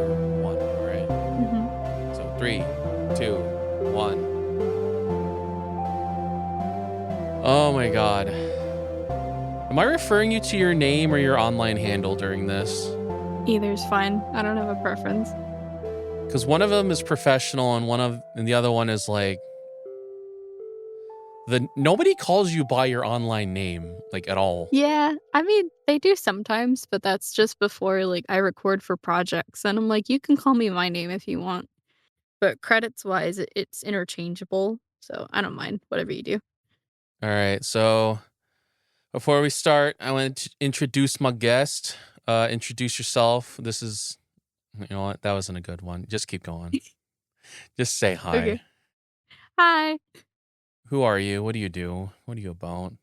one. All right. Mhm. So 3, 2, 1. Oh my god. Am I referring you to your name or your online handle during this? Either's fine. I don't have a preference. Because one of them is professional and the other one is like nobody calls you by your online name like at all. Yeah, I mean, they do sometimes, but that's just before, like, I record for projects, and I'm like, "You can call me my name if you want." But credits-wise, it's interchangeable, so I don't mind, whatever you do. All right. So before we start, I want to introduce my guest. Introduce yourself. This is, you know what? That wasn't a good one. Just keep going. Just say Okay. hi. Hi. Who are you? What do you do? What are you about?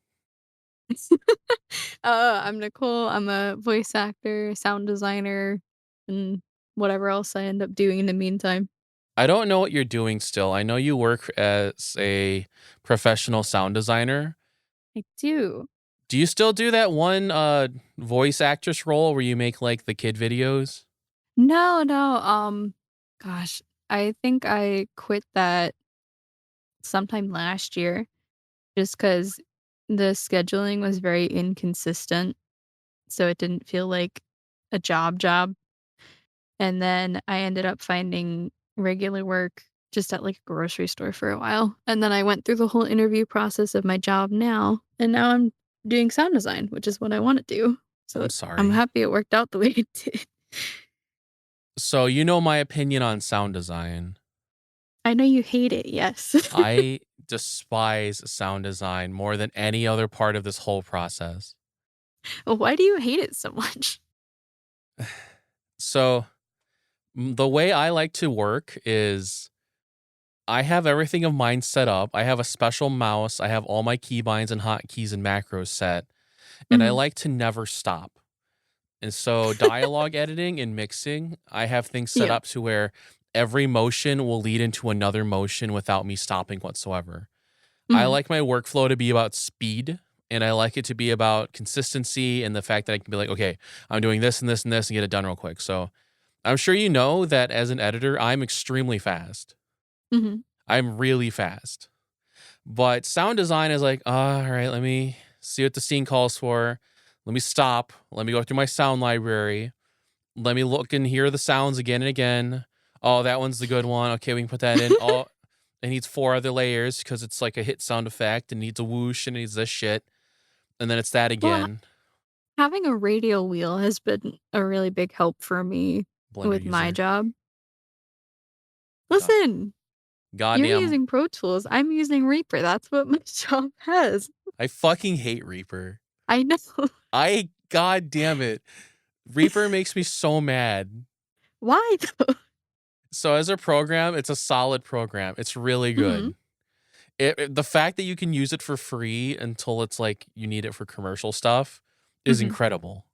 I'm Nicole, I'm a voice actor, sound designer, and whatever else I end up doing in the meantime. I don't know what you're doing still. I know you work as a professional sound designer. I do. Do you still do that one voice actress role where you make like the kid videos? No, no, gosh, I think I quit that sometime last year just 'cause the scheduling was very inconsistent, so it didn't feel like a job, and then I ended up finding regular work just at, like, a grocery store for a while, and then I went through the whole interview process of my job now, and now I'm doing sound design, which is what I wanna do, so I'm I'm sorry. happy it worked out the way it did. So you know my opinion on sound design. I know you hate it, yes. I despise sound design more than any other part of this whole process. Why do you hate it so much? So the way I like to work is I have everything of mine set up. I have a special mouse. I have all my keybinds and hotkeys and macros set, and I Mhm. like to never stop. And so dialogue editing and mixing, I have things set Yeah. up to where every motion will lead into another motion without me stopping whatsoever. I Mhm. like my workflow to be about speed, and I like it to be about consistency and the fact that I can be like, okay, I'm doing this and this and this and get it done real quick. So I'm sure you know that as an editor, I'm extremely fast. Mhm. I'm really fast. But sound design is like, all right, let me see what the scene calls for. Let me stop. Let me go through my sound library. Let me look and hear the sounds again and again. Oh, that one's the good one. Okay, we can put that in. Oh, it needs 4 other layers because it's like a hit sound effect and needs a whoosh and needs this shit. And then it's that Well, again. having a radial wheel has been a really big help for me Blender with my user. job. God, Listen, you're goddamn. using Pro Tools, I'm using Reaper, that's what my job has. I fucking hate Reaper. I know. God damn it. Reaper makes me so mad. Why though? So as a program, it's a solid program. It's really Mhm, good. The fact that you can use it for free until it's like you need it for commercial stuff is mhm. incredible.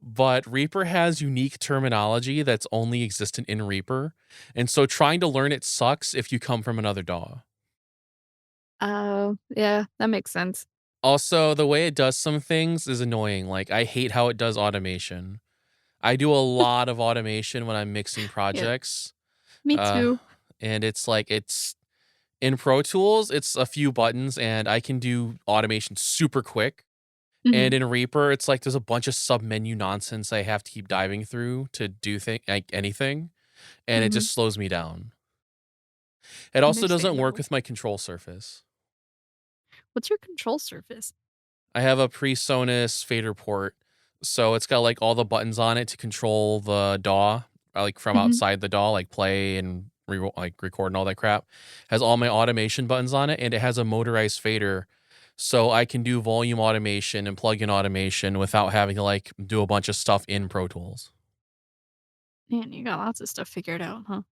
But Reaper has unique terminology that's only existent in Reaper. And so trying to learn it sucks if you come from another DAW. Oh, yeah, that makes sense. Also, the way it does some things is annoying. Like, I hate how it does automation. I do a lot of automation when I'm mixing Yeah, projects. me Uh, too. and it's in Pro Tools, it's a few buttons and I can do automation super quick. And Mhm, in Reaper, it's like there's a bunch of sub menu nonsense I have to keep diving through to do like anything, and it mhm. just slows me down. It also doesn't work Understandable. with my control surface. What's your control surface? I have a PreSonus fader port, so it's got like all the buttons on it to control the DAW, like from Mhm. outside the DAW, like play and like record and all that crap. Has all my automation buttons on it, and it has a motorized fader, so I can do volume automation and plug-in automation without having to like do a bunch of stuff in Pro Tools. Man, you got lots of stuff figured out, huh?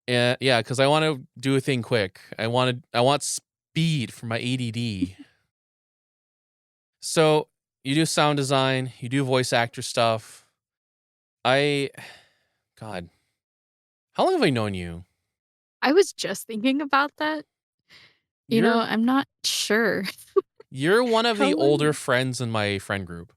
And yeah, because I want to do a thing quick. I want speed for my ADD. So you do sound design, you do voice actor stuff. I God, how long have I known you? I was just thinking about that. You're I'm not sure. you're one of How the older long friends in my friend group.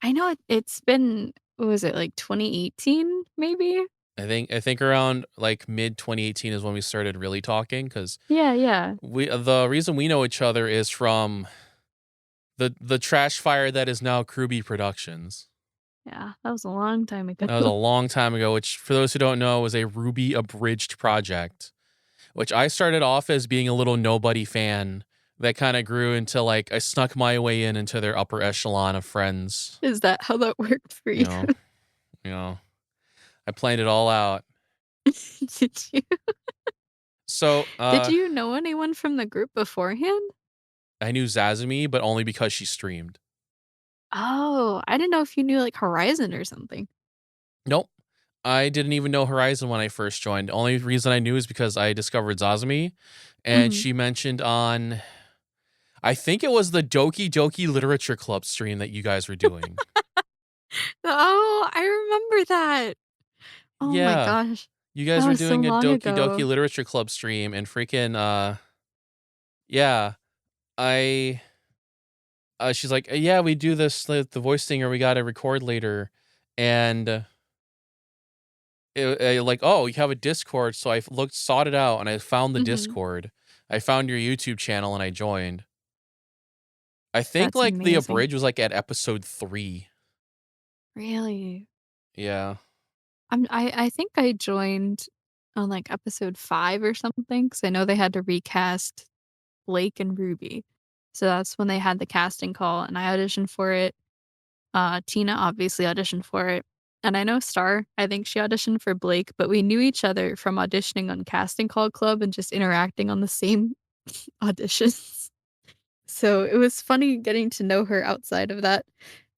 I know it's been what was it, like, 2018 maybe? I think around like mid 2018 is when we started really talking because Yeah, yeah. we the reason we know each other is from the trash fire that is now Kruby Productions. Yeah, that was a long time ago. That was a long time ago, which for those who don't know was a Ruby abridged project, which I started off as being a little nobody fan that kind of grew into like I snuck my way in into their upper echelon of friends. Is that how that worked for You you? know, you know, I planned it all out. Did you? So, Did you know anyone from the group beforehand? I knew Zazumi, but only because she streamed. Oh, I didn't know if you knew, like, Horizon or something. Nope. I didn't even know Horizon when I first joined. The only reason I knew is because I discovered Zazumi and Mhm. she mentioned on I think it was the Doki Doki Literature Club stream that you guys were doing. Oh, I remember that. Oh my Yeah. gosh. You That guys were was so doing a long Doki Doki ago. Literature Club stream and freaking yeah, I she's like, "Yeah, we do this the voice thing or we got to record later." And like, "Oh, you have a Discord." So I looked sought it out and I found the Mhm. Discord. I found your YouTube channel and I joined. I think That's like the amazing. abridge was like at episode 3. Really? Yeah. I think I joined on, like, episode 5 or something because I know they had to recast Blake and Ruby. So that's when they had the casting call, and I auditioned for it. Tina obviously auditioned for it, and I know Star, I think she auditioned for Blake, but we knew each other from auditioning on Casting Call Club and just interacting on the same auditions. So it was funny getting to know her outside of that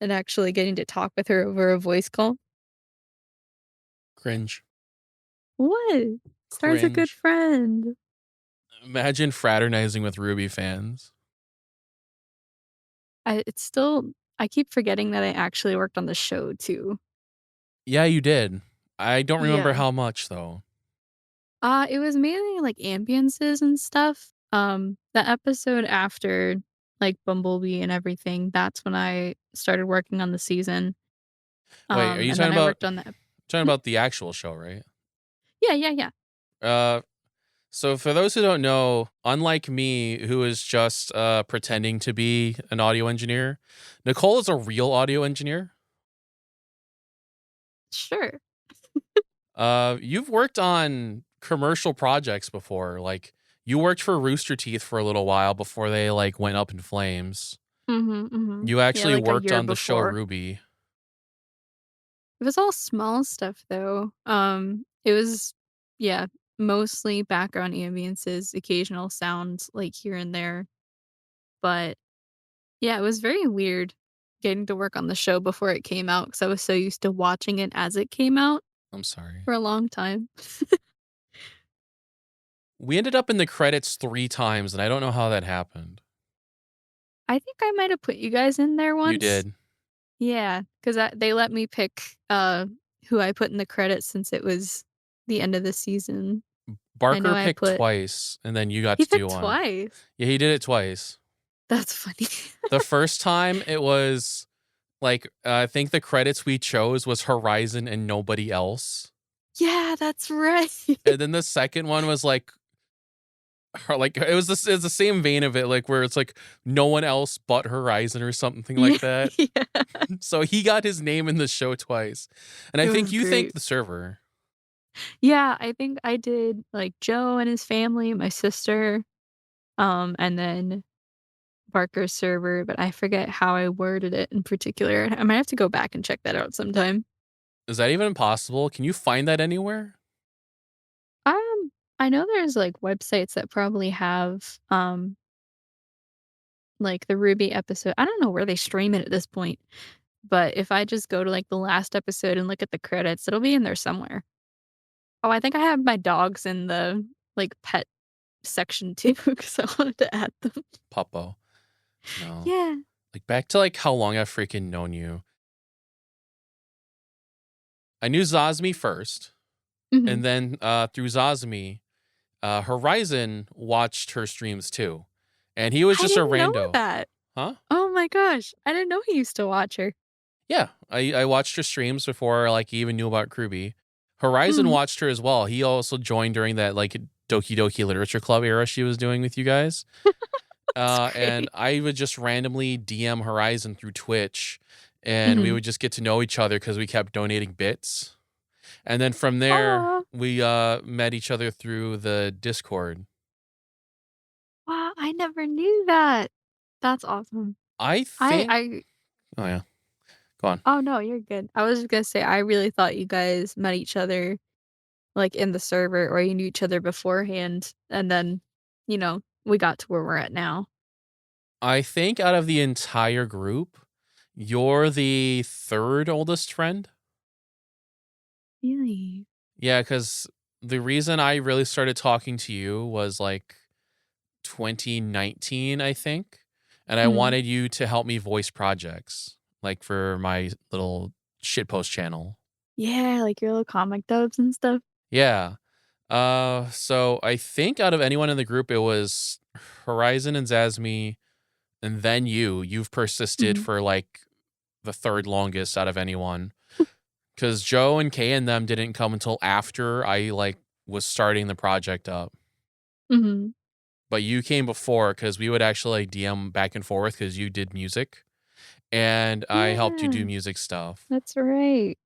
and actually getting to talk with her over a voice call. Cringe. What? Star's a good Cringe. friend. Imagine fraternizing with Ruby fans. It's still I keep forgetting that I actually worked on the show too. Yeah, you did. I don't remember Yeah. how much though. It was mainly, like, ambiances and stuff. The episode after, like, Bumblebee and everything, that's when I started working on the season. Wait, are you And talking then I about worked on the talking Hmm? about the actual show, right? Yeah, yeah, yeah. Uh so for those who don't know, unlike me who is just pretending to be an audio engineer, Nicole is a real audio engineer. Sure. You've worked on commercial projects before. Like you worked for Rooster Teeth for a little while before they like went up in flames. Mhm, mhm. You Yeah, actually like a worked year on the show before. Ruby. It was all small stuff, though. It was yeah, mostly background ambiances, occasional sounds, like, here and there, but yeah, it was very weird getting to work on the show before it came out because I was so used to watching it as it came out I'm sorry. for a long time. We ended up in the credits 3 times and I don't know how that happened. I think I might have put you guys in there You once. did. Yeah, 'cause they let me pick, who I put in the credits since it was the end of the season. I know Barker I picked put twice and then you got he to do picked one. twice. Yeah, he did it twice. That's funny. The first time it was like I think the credits we chose was Horizon and nobody else. Yeah, that's right. And then the second one was like like it was the same vein of it like where it's like no one else but Horizon or something Yeah, like that. yeah. So he got his name in the show twice. And I It think was you thanked great. the server. Yeah, I think I did, like, Joe and his family, my sister, and then Barker's server, but I forget how I worded it in particular. I might have to go back and check that out sometime. Is that even possible? Can you find that anywhere? I know there's, like, websites that probably have, like, the Ruby episode I don't know where they stream it at this point, but if I just go to, like, the last episode and look at the credits, it'll be in there somewhere. Oh, I think I have my dogs in the, like, pet section too because I wanted to add them. Puppo. No. Yeah. Like back to like how long I've freaking known you. I knew Zazmi first, Mhm. and then through Zazmi, Horizon watched her streams too. And he was I just a didn't know rando. that. Huh? Oh my gosh. I didn't know he used to watch her. Yeah. I watched her streams before like he even knew about Kruby. Horizon Mhm. watched her as well. He also joined during that like Doki Doki Literature Club era she was doing with you guys. That's And great. I would just randomly DM Horizon through Twitch, and we Mhm. would just get to know each other because we kept donating bits. And then from there, Aw. we met each other through the Discord. Wow, I never knew that. That's awesome. I I think. I Oh yeah, go on. Oh, no, you're good. I was just gonna say, I really thought you guys met each other, like, in the server or you knew each other beforehand, and then, we got to where we're at now. I think out of the entire group, you're the third oldest friend. Really? Yeah, because the reason I really started talking to you was like 2019, I think. And I Mhm. wanted you to help me voice projects, like for my little shitpost channel. Yeah, like your little comic dubs and stuff? Yeah. So I think out of anyone in the group, it was Horizon and Zasmi, and then you. You've persisted Mhm. for like the third longest out of anyone. Because Joe and Kay and them didn't come until after I like was starting the project up. Mhm. But you came before because we would actually like DM back and forth because you did music and I helped you Yeah, do music stuff. that's right.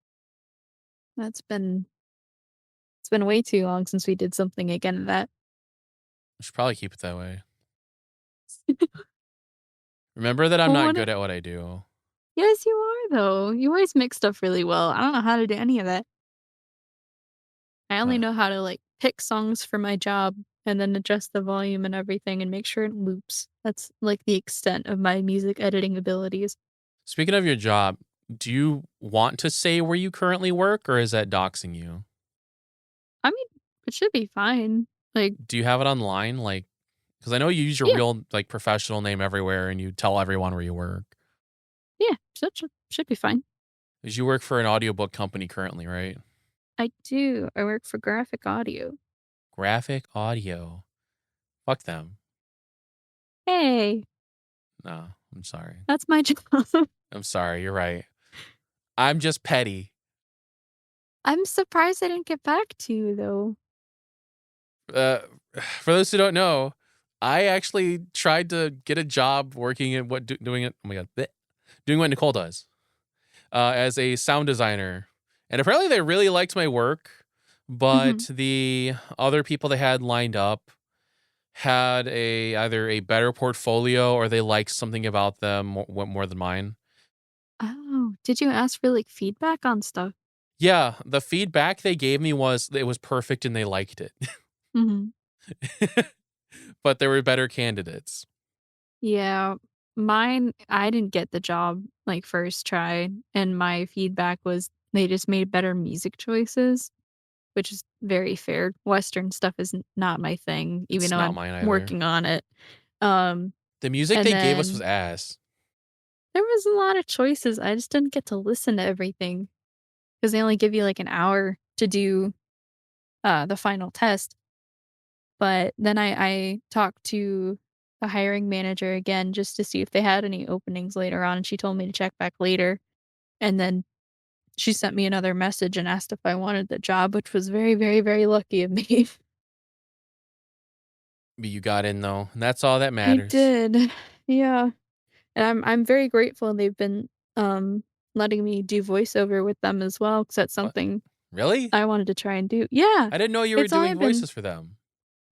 That's been it's been way too long since we did something again that. I should probably keep it that way. Remember that I'm Well, not what good at what I do. Yes, you are, though. You always mix stuff really well. I don't know how to do any of that. I only Uh, know how to, like, pick songs for my job and then adjust the volume and everything and make sure it loops. That's, like, the extent of my music editing abilities. Speaking of your job, do you want to say where you currently work or is that doxing you? I mean, it should be fine. Like, Do you have it online? Like, because I know you use your yeah, real like professional name everywhere and you tell everyone where you work. yeah, so it should be fine. Because you work for an audiobook company currently, right? I do. I work for graphic audio. Graphic audio. Fuck them. Hey, No, I'm sorry. that's my job. I'm sorry. You're right. I'm just petty. I'm surprised I didn't get back to you, though. Uh, for those who don't know, I actually tried to get a job working at doing it. Oh my god, bleh, doing what Nicole does as a sound designer, and apparently they really liked my work, Mhm. but the other people they had lined up had a either a better portfolio or they liked something about them more than mine. Oh, did you ask for, like, feedback on stuff? Yeah, the feedback they gave me was it was perfect and they liked it, Mhm. but there were better candidates. Yeah, mine I didn't get the job, like, first try, and my feedback was they just made better music choices, which is very fair. Western stuff is not my thing, even It's though not I'm mine either. working on it. Um, The music and they gave us was then ass. there was a lot of choices, I just didn't get to listen to everything because they only give you, like, an hour to do, the final test. But then I talked to the hiring manager again just to see if they had any openings later on, and she told me to check back later, and then she sent me another message and asked if I wanted the job, which was very, very, very lucky of me. But you got in though, and that's all that I matters. did. Yeah, and I'm very grateful they've been, letting me do voiceover with them as well, because that's What? something Really? I wanted to try and do. Yeah, I didn't know you were it's only doing been voices for them.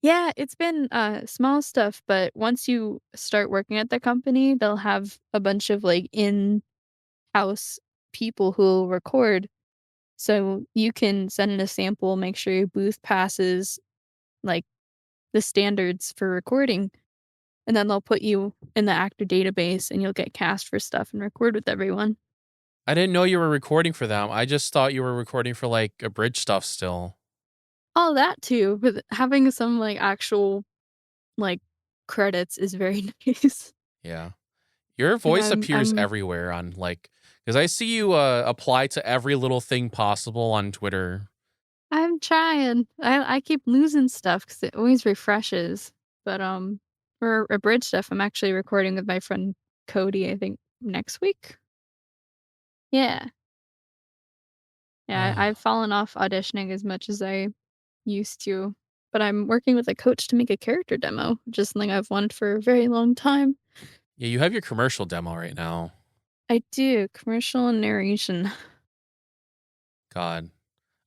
yeah, it's been, small stuff, but once you start working at the company, they'll have a bunch of, like, in-house people who'll record, so you can send in a sample, make sure your booth passes, like, the standards for recording, and then they'll put you in the actor database, and you'll get cast for stuff and record with everyone. I didn't know you were recording for them. I just thought you were recording for like a bridge stuff still. All that too, but having some, like, actual, like, credits is very nice, Yeah. Your and voice appears everywhere on like because I see you apply to every little thing possible on Twitter. I'm trying. I keep losing stuff because it always refreshes, but, for a bridge stuff, I'm actually recording with my friend Cody, I think, next week? Yeah. Yeah, Oh, I've fallen off auditioning as much as I used to, but I'm working with a coach to make a character demo, which is something I've wanted for a very long time. yeah, you have your commercial demo right now. I do, commercial and narration. God.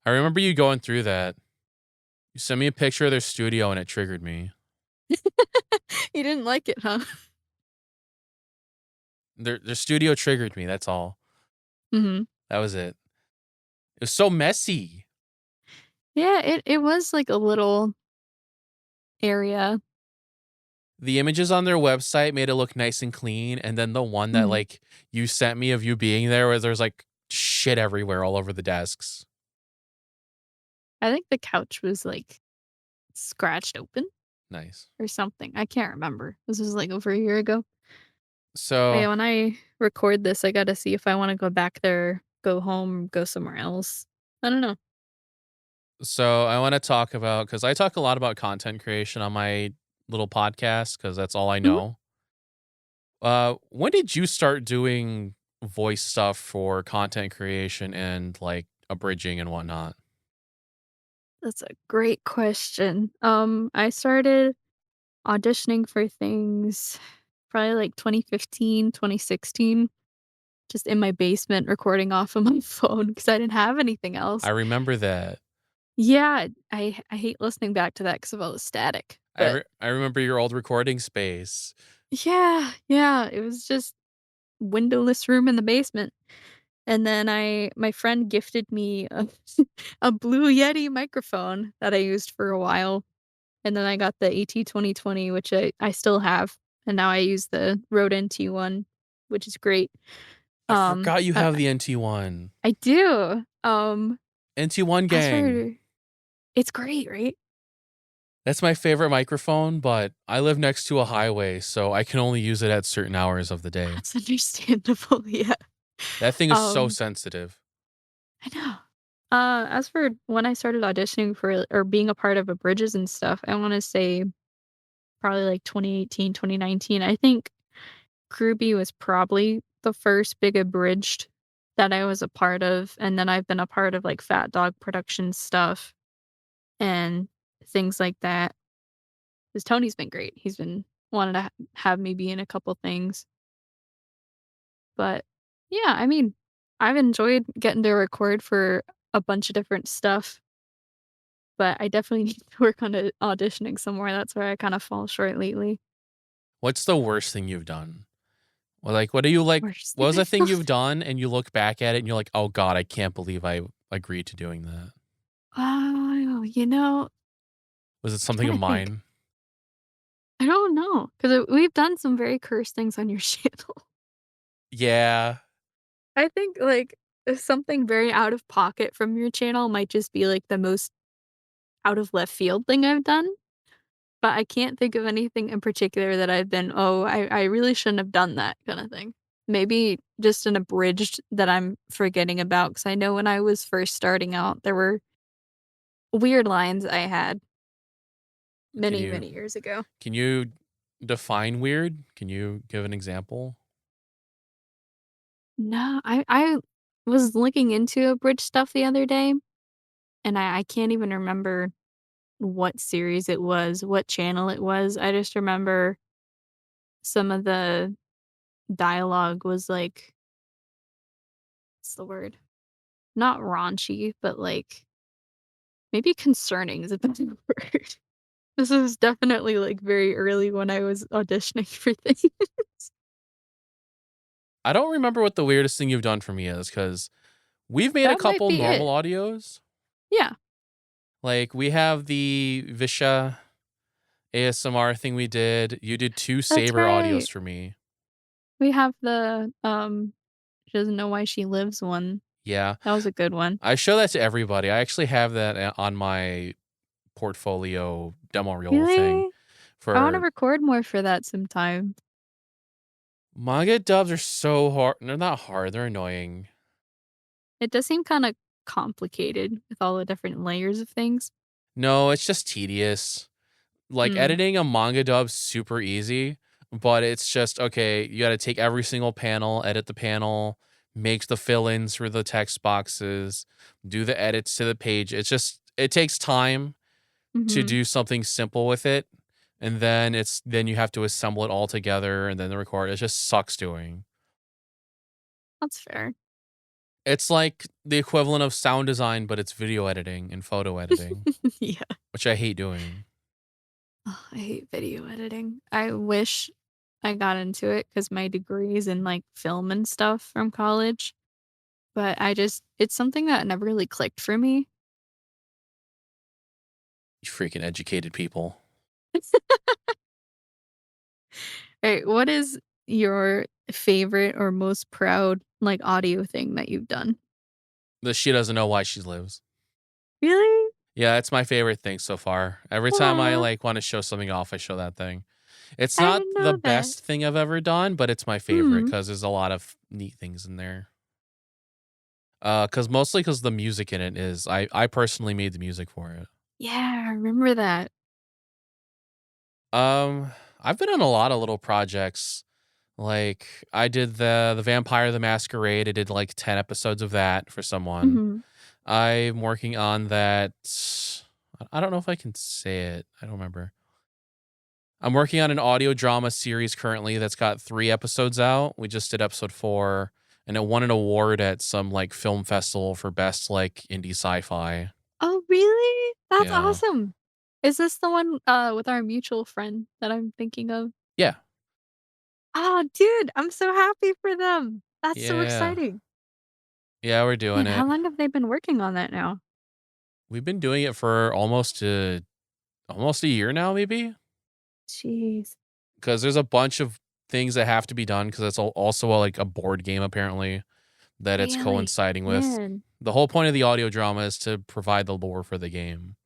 I remember you going through that. You sent me a picture of their studio and it triggered me. You didn't like it, huh? Their studio triggered me, that's all. Mhm. That was it. It was so messy. Yeah, it was like a little area. The images on their website made it look nice and clean, and then the one that, Mhm. like, you sent me of you being there where there's, like, shit everywhere all over the desks. I think the couch was, like, scratched open Nice. or something. I can't remember. This was, like, over a year ago. But So yeah, when I record this, I gotta see if I wanna go back there, go home, go somewhere else. I don't know. so I wanna talk about because I talk a lot about content creation on my little podcast because that's all I Mhm. know. When did you start doing voice stuff for content creation and, like, abridging and whatnot? That's a great question. I started auditioning for things probably like 2015, 2016, just in my basement recording off of my phone because I didn't have anything I else. remember that. Yeah, I hate listening back to that because of all the static, but I remember your old recording space. yeah, it was just windowless room in the basement. And then my friend gifted me a a Blue Yeti microphone that I used for a while, and then I got the AT-2020, which I still have, and now I use the Rode NT1, which is great. I forgot you I have the NT1. I do. NT1 As gang. for it's great, right? That's my favorite microphone, but I live next to a highway, so I can only use it at certain hours of the day. That's understandable, yeah. That thing is so Um, sensitive. I know. As for when I started auditioning for or being a part of a Bridges and stuff, I wanna say probably like 2018, 2019. I think Groupie was probably the first big abridged that I was a part of, and then I've been a part of, like, Fat Dog production stuff and things like that. 'Cause Tony's been great. He's been wanting to have me be in a couple things, but, yeah, I mean, I've enjoyed getting to record for a bunch of different stuff, but I definitely need to work on auditioning somewhere. That's where I kinda fall short lately. What's the worst thing you've done? Well, like, what do you like? Worst What thing was the I've thing done? you've done and you look back at it and you're like, oh God, I can't believe I agreed to doing that? Oh, you know, Was it I'm something trying of to think. mine? I don't know, 'cause we've done some very cursed things on your channel. Yeah. I think, like, if something very out of pocket from your channel might just be, like, the most out of left field thing I've done, but I can't think of anything in particular that I've been, "Oh, I really shouldn't have done that," kinda thing. Maybe just an abridged that I'm forgetting about, because I know when I was first starting out, there were weird lines I had Can many, you many years ago. can you define weird? Can you give an example? No, I was looking into abridged stuff the other day, and I can't even remember what series it was, what channel it was. I just remember some of the dialogue was like, what's the word? Not raunchy, but like maybe concerning is a better word. This is definitely like very early when I was auditioning for things. I don't remember what the weirdest thing you've done for me is because we've made a That might couple be normal it. audios. Yeah, Like we have the Visha ASMR thing we did. You did 2 that's Saber right. audios for me. We have the she doesn't know why she lives one. Yeah. That was a good one. I show that to everybody. I actually have that on my portfolio demo reel thing Really? I want to for record more for that sometime. manga dubs are so hard. They're not hard, they're annoying. It does seem kind of complicated with all the different layers of things. No, it's just tedious. Like Mm. editing a manga dub's super easy, but it's just okay, you got to take every single panel, edit the panel, make the fill-ins for the text boxes, do the edits to the page. It takes time to Mhm. do something simple with it, and then you have to assemble it all together and then the record. It just sucks doing. That's fair. It's like the equivalent of sound design, but it's video editing and photo editing, Yeah. which I hate doing. Ugh, I hate video editing. I wish I got into it because my degree is in, like, film and stuff from college, but it's something that never really clicked for me. You freaking educated people. Right, what is your favorite or most proud, like, audio thing that you've done? The she doesn't know why she lives. Really? Yeah, it's my favorite thing so far. Every time I Aw, like want to show something off, I show that thing. It's I not didn't the know that. best thing I've ever done, but it's my favorite Mhm. because there's a lot of neat things in there. Cause the music in it is I personally made the music for it. Yeah, I remember that. Um, I've been on a lot of little projects. Like I did the Vampire the Masquerade. I did like 10 episodes of that for someone. Mhm. I'm working on that. I don't know if I can say it. I don't remember. I'm working on an audio drama series currently that's got 3 episodes out. We just did episode 4 and it won an award at some like film festival for best like indie sci-fi. Oh, really? That's Yeah. awesome. Is this the one, with our mutual friend that I'm thinking of? Yeah. Oh, dude, I'm so happy for them. That's so Yeah. exciting. Yeah, we're doing Man, how it. long have they been working on that now? We've been doing it for almost a year now maybe, Jeez. cuz there's a bunch of things that have to be done cuz it's also like a board game apparently that it's Really? coinciding with. Man, The whole point of the audio drama is to provide the lore for the game.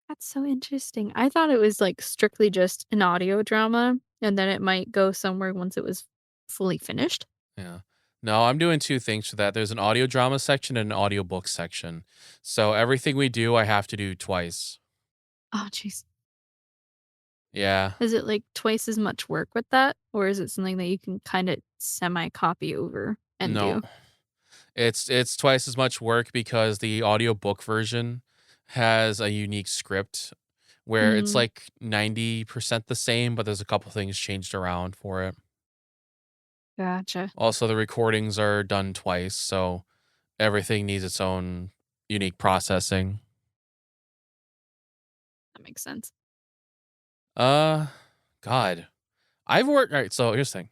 that's so interesting. I thought it was, like, strictly just an audio drama, and then it might go somewhere once it was fully finished. Yeah. No, I'm doing 2 things for that. There's an audio drama section and an audiobook section. So everything we do, I have to do twice. Oh, jeez. Yeah. Is it, like, twice as much work with that, or is it something that you can kinda semi-copy over and No. do? It's twice as much work because the audiobook version has a unique script where it's Mm, like 90% the same, but there's a couple things changed around for it. gotcha. Also, the recordings are done twice, so everything needs its own unique processing. That makes sense. Uh, God. I've worked all right, so here's the thing.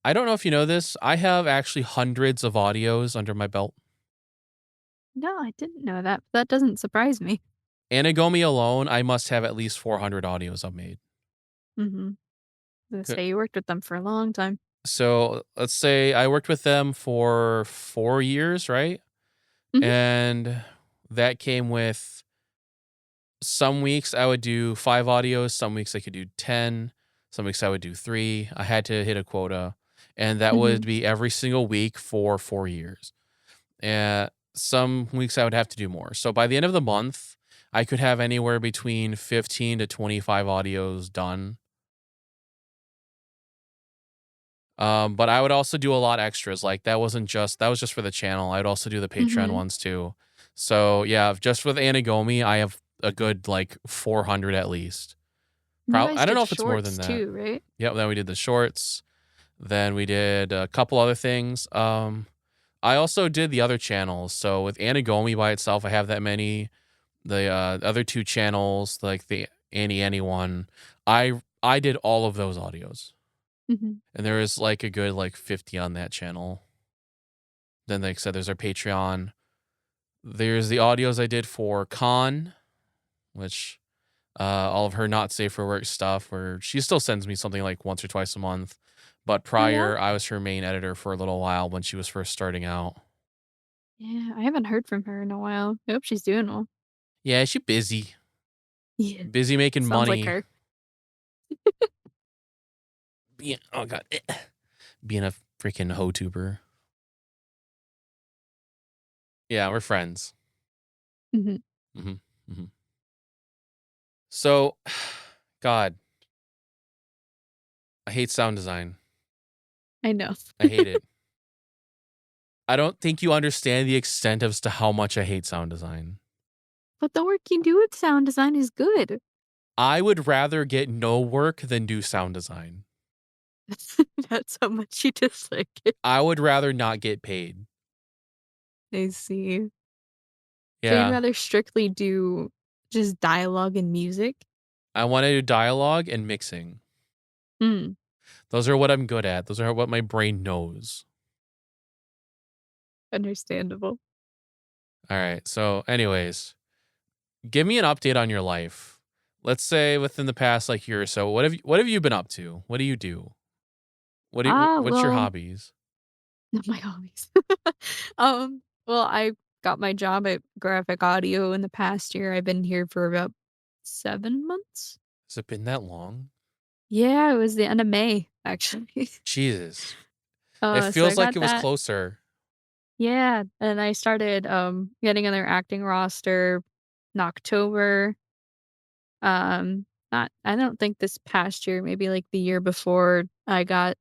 I don't know if you know this. I have actually hundreds of audios under my belt. No, I didn't know that. That doesn't surprise me. Anagomi alone, I must have at least 400 audios I've made. Mhm. Gonna K- say you worked with them for a long time. So let's say I worked with them for 4 years, right? Mhm, And that came with some weeks I would do 5 audios, some weeks I could do 10, some weeks I would do 3. I had to hit a quota, and that would mhm. be every single week for 4 years. And some weeks I would have to do more. So by the end of the month, I could have anywhere between 15 to 25 audios done. But I would also do a lot extras. Like that was just for the channel. I'd also do the Patreon Mhm. ones too. So yeah, just with Anagomi, I have a good like 400 at least. You I guys don't did know if it's more than shorts that. too, right? Yep. Then we did the shorts. Then we did a couple other things. I also did the other channels. So with Anagomi by itself, I have that many. The other 2 channels, like the Annie one, I did all of those audios, Mhm, and there is like a good like 50 on that channel. Then, like I said, there's our Patreon. There's the audios I did for Con, which all of her not safe for work stuff, where she still sends me something like once or twice a month. But Oh, yeah? prior, I was her main editor for a little while when she was first starting out. Yeah, I haven't heard from her in a while. I hope she's doing well. Yeah, she busy, Yeah. busy making Sounds like money. her. Oh god, being a freaking ho tuber. Yeah, we're friends. Mhm. hmm hmm So, God, I hate sound design. I know. I hate it. I don't think you understand the extent as to how much I hate sound design. But the work you do with sound design is good. I would rather get no work than do sound design. That's how much you dislike it. I would rather not get paid. I see. So you'd Yeah. rather strictly do just dialogue and music? I want to do dialogue and mixing. Hmm, Those are what I'm good at. Those are what my brain knows. understandable. All right. So, anyways, give me an update on your life. Let's say within the past like year or so. What have you been up to? What do you do? What's your Well, hobbies? my hobbies. Well, I got my job at Graphic Audio in the past year. I've been here for about 7 months. Has it been that long? Yeah, it was the end of May, actually. Jesus. It So I feels like got it was that. closer. Yeah, and I started, getting on their acting roster in October. Not I don't think this past year, maybe, like, the year before, I got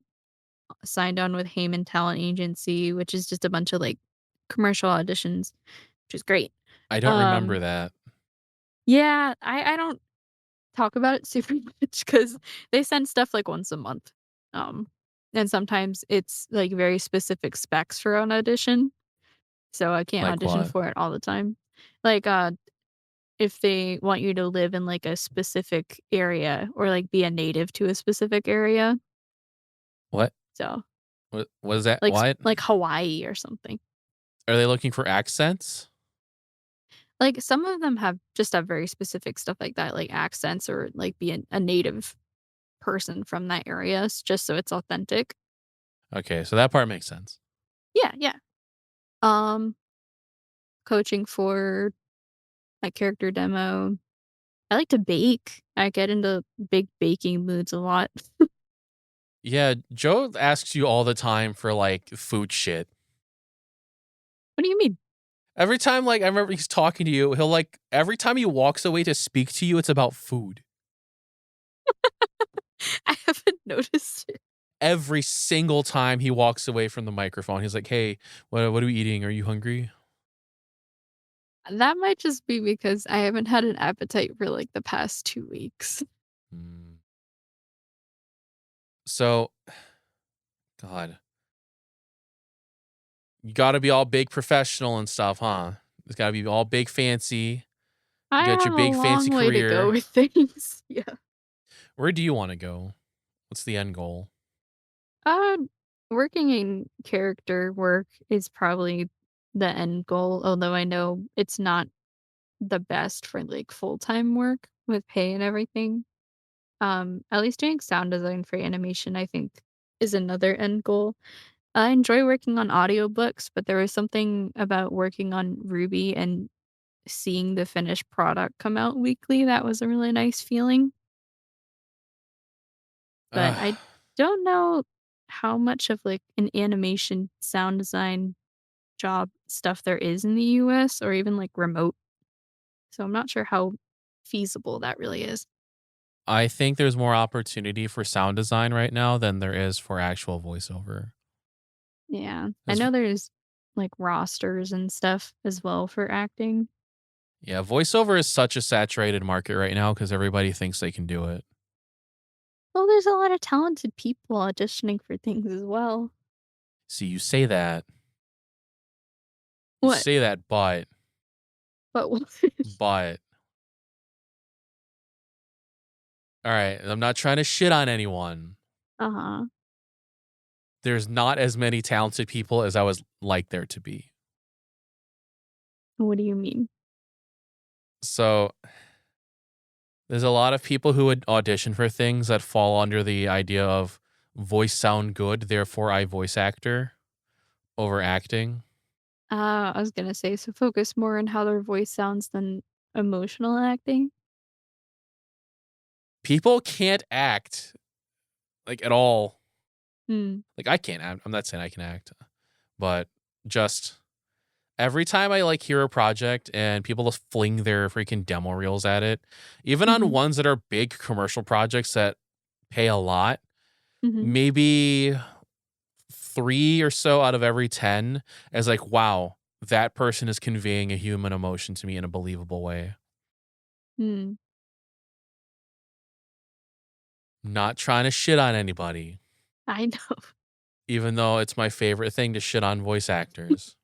signed on with Heyman Talent Agency, which is just a bunch of, like, commercial auditions, which is great. I don't remember Um, that. yeah, I don't talk about it super much because they send stuff, like, once a month. Um, and sometimes it's, like, very specific specs for an audition, so I can't Like audition what? for it all the time. Like, if they want you to live in, like, a specific area or, like, be a native to a specific area, What? so, What is that? like What? like Hawaii or something. Are they looking for accents? Like, some of them have very specific stuff like that, like accents or, like, be a native person from that area just so it's authentic. Okay, so that part makes sense. Yeah, yeah. Um, Coaching for my character demo. I like to bake. I get into big baking moods a lot. Yeah, Joe asks you all the time for like food shit. What do you mean? Every time, like, I remember he's talking to you, he'll like, every time he walks away to speak to you, it's about food. I haven't noticed it. Every single time he walks away from the microphone, he's like, hey, what are we eating? Are you hungry? That might just be because I haven't had an appetite for, like, the past 2 weeks. Mm. So, God, you got to be all big professional and stuff, huh? It's got to be all big fancy. I You got your have a big fancy long way to go career. with things. Yeah. Where do you want to go? What's the end goal? Uh, Working in character work is probably the end goal, although I know it's not the best for, like, full-time work with pay and everything. At least doing sound design for animation, I think, is another end goal. I enjoy working on audiobooks, but there was something about working on Ruby and seeing the finished product come out weekly that was a really nice feeling. But Ugh. I don't know how much of, like, an animation sound design job stuff there is in the US or even, like, remote, so I'm not sure how feasible that really is. I think there's more opportunity for sound design right now than there is for actual voiceover. Yeah. I 'Cause know there's, like, rosters and stuff as well for acting. yeah, voiceover is such a saturated market right now because everybody thinks they can do it. Well, there's a lot of talented people auditioning for things as well. See, What? but But what? but all right, I'm not trying to shit on anyone. Uh-huh. There's not as many talented people as I was like there to be. What do you mean? So there's a lot of people who would audition for things that fall under the idea of voice sound good, therefore I voice actor over acting. I was gonna say, so focus more on how their voice sounds than emotional acting? People can't act like at all. Hmm. Like I can't act. I'm not saying I can act, but just every time I like hear a project and people just fling their freaking demo reels at it, even on Mhm. ones that are big commercial projects that pay a lot, Mhm. maybe 3 or so out of every 10 as like, wow, that person is conveying a human emotion to me in a believable way. Hmm. Not trying to shit on anybody, I know. even though it's my favorite thing to shit on voice actors.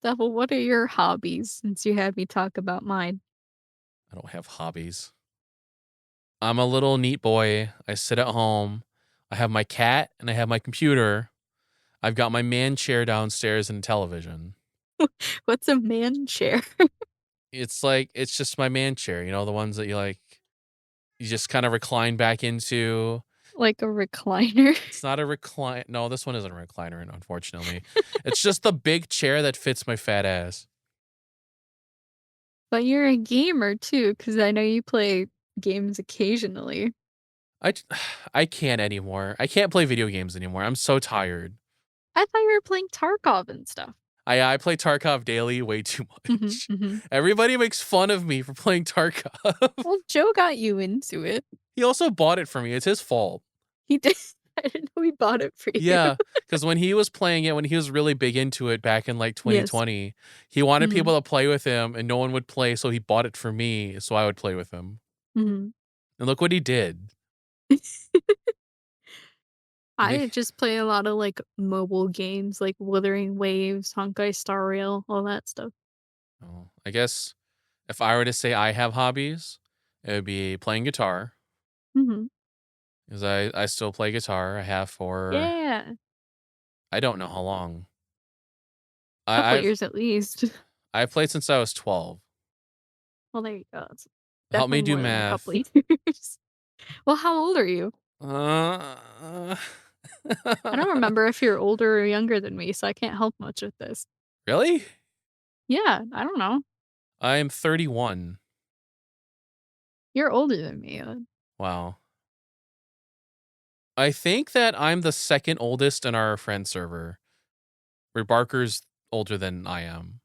Devil, what are your hobbies since you had me talk about mine? I don't have hobbies. I'm a little neat boy. I sit at home. I have my cat and I have my computer. I've got my man chair downstairs and television. What's a man chair? It's like it's just my man chair, you know, the ones that you just kind of recline back into. Like a recliner? It's not a recline. No, this one isn't a recliner, unfortunately. It's just the big chair that fits my fat ass. But you're a gamer too, because I know you play games occasionally. I I can't anymore. I can't play video games anymore. I'm so tired. I thought you were playing Tarkov and stuff. I play Tarkov daily way too Mhm, much. mhm. Everybody makes fun of me for playing Tarkov. Well, Joe got you into it. He also bought it for me. It's his fault. He did. I didn't know he bought it for you. Yeah, because when he was playing it, when he was really big into it back in like Yes. 2020, he wanted Mhm, people to play with him and no one would play, so he bought it for me so I would play with him. mhm. And look what he did. I Nick, just play a lot of, like, mobile games, like Wuthering Waves, Honkai Star Rail, all that stuff. oh, I guess if I were to say I have hobbies, it would be playing guitar Mhm. because I still play guitar. I have for Yeah. I don't know how long. Couple I've years at least. I've played since I was 12. Well, there you go. It's Help me definitely do more than a couple math. years. Well, how old are you? Uh, I don't remember if you're older or younger than me, so I can't help much with this. really? Yeah, I don't know. I'm 31. You're older than me. Wow. I think that I'm the second oldest in our friend server, where Barker's older than I am.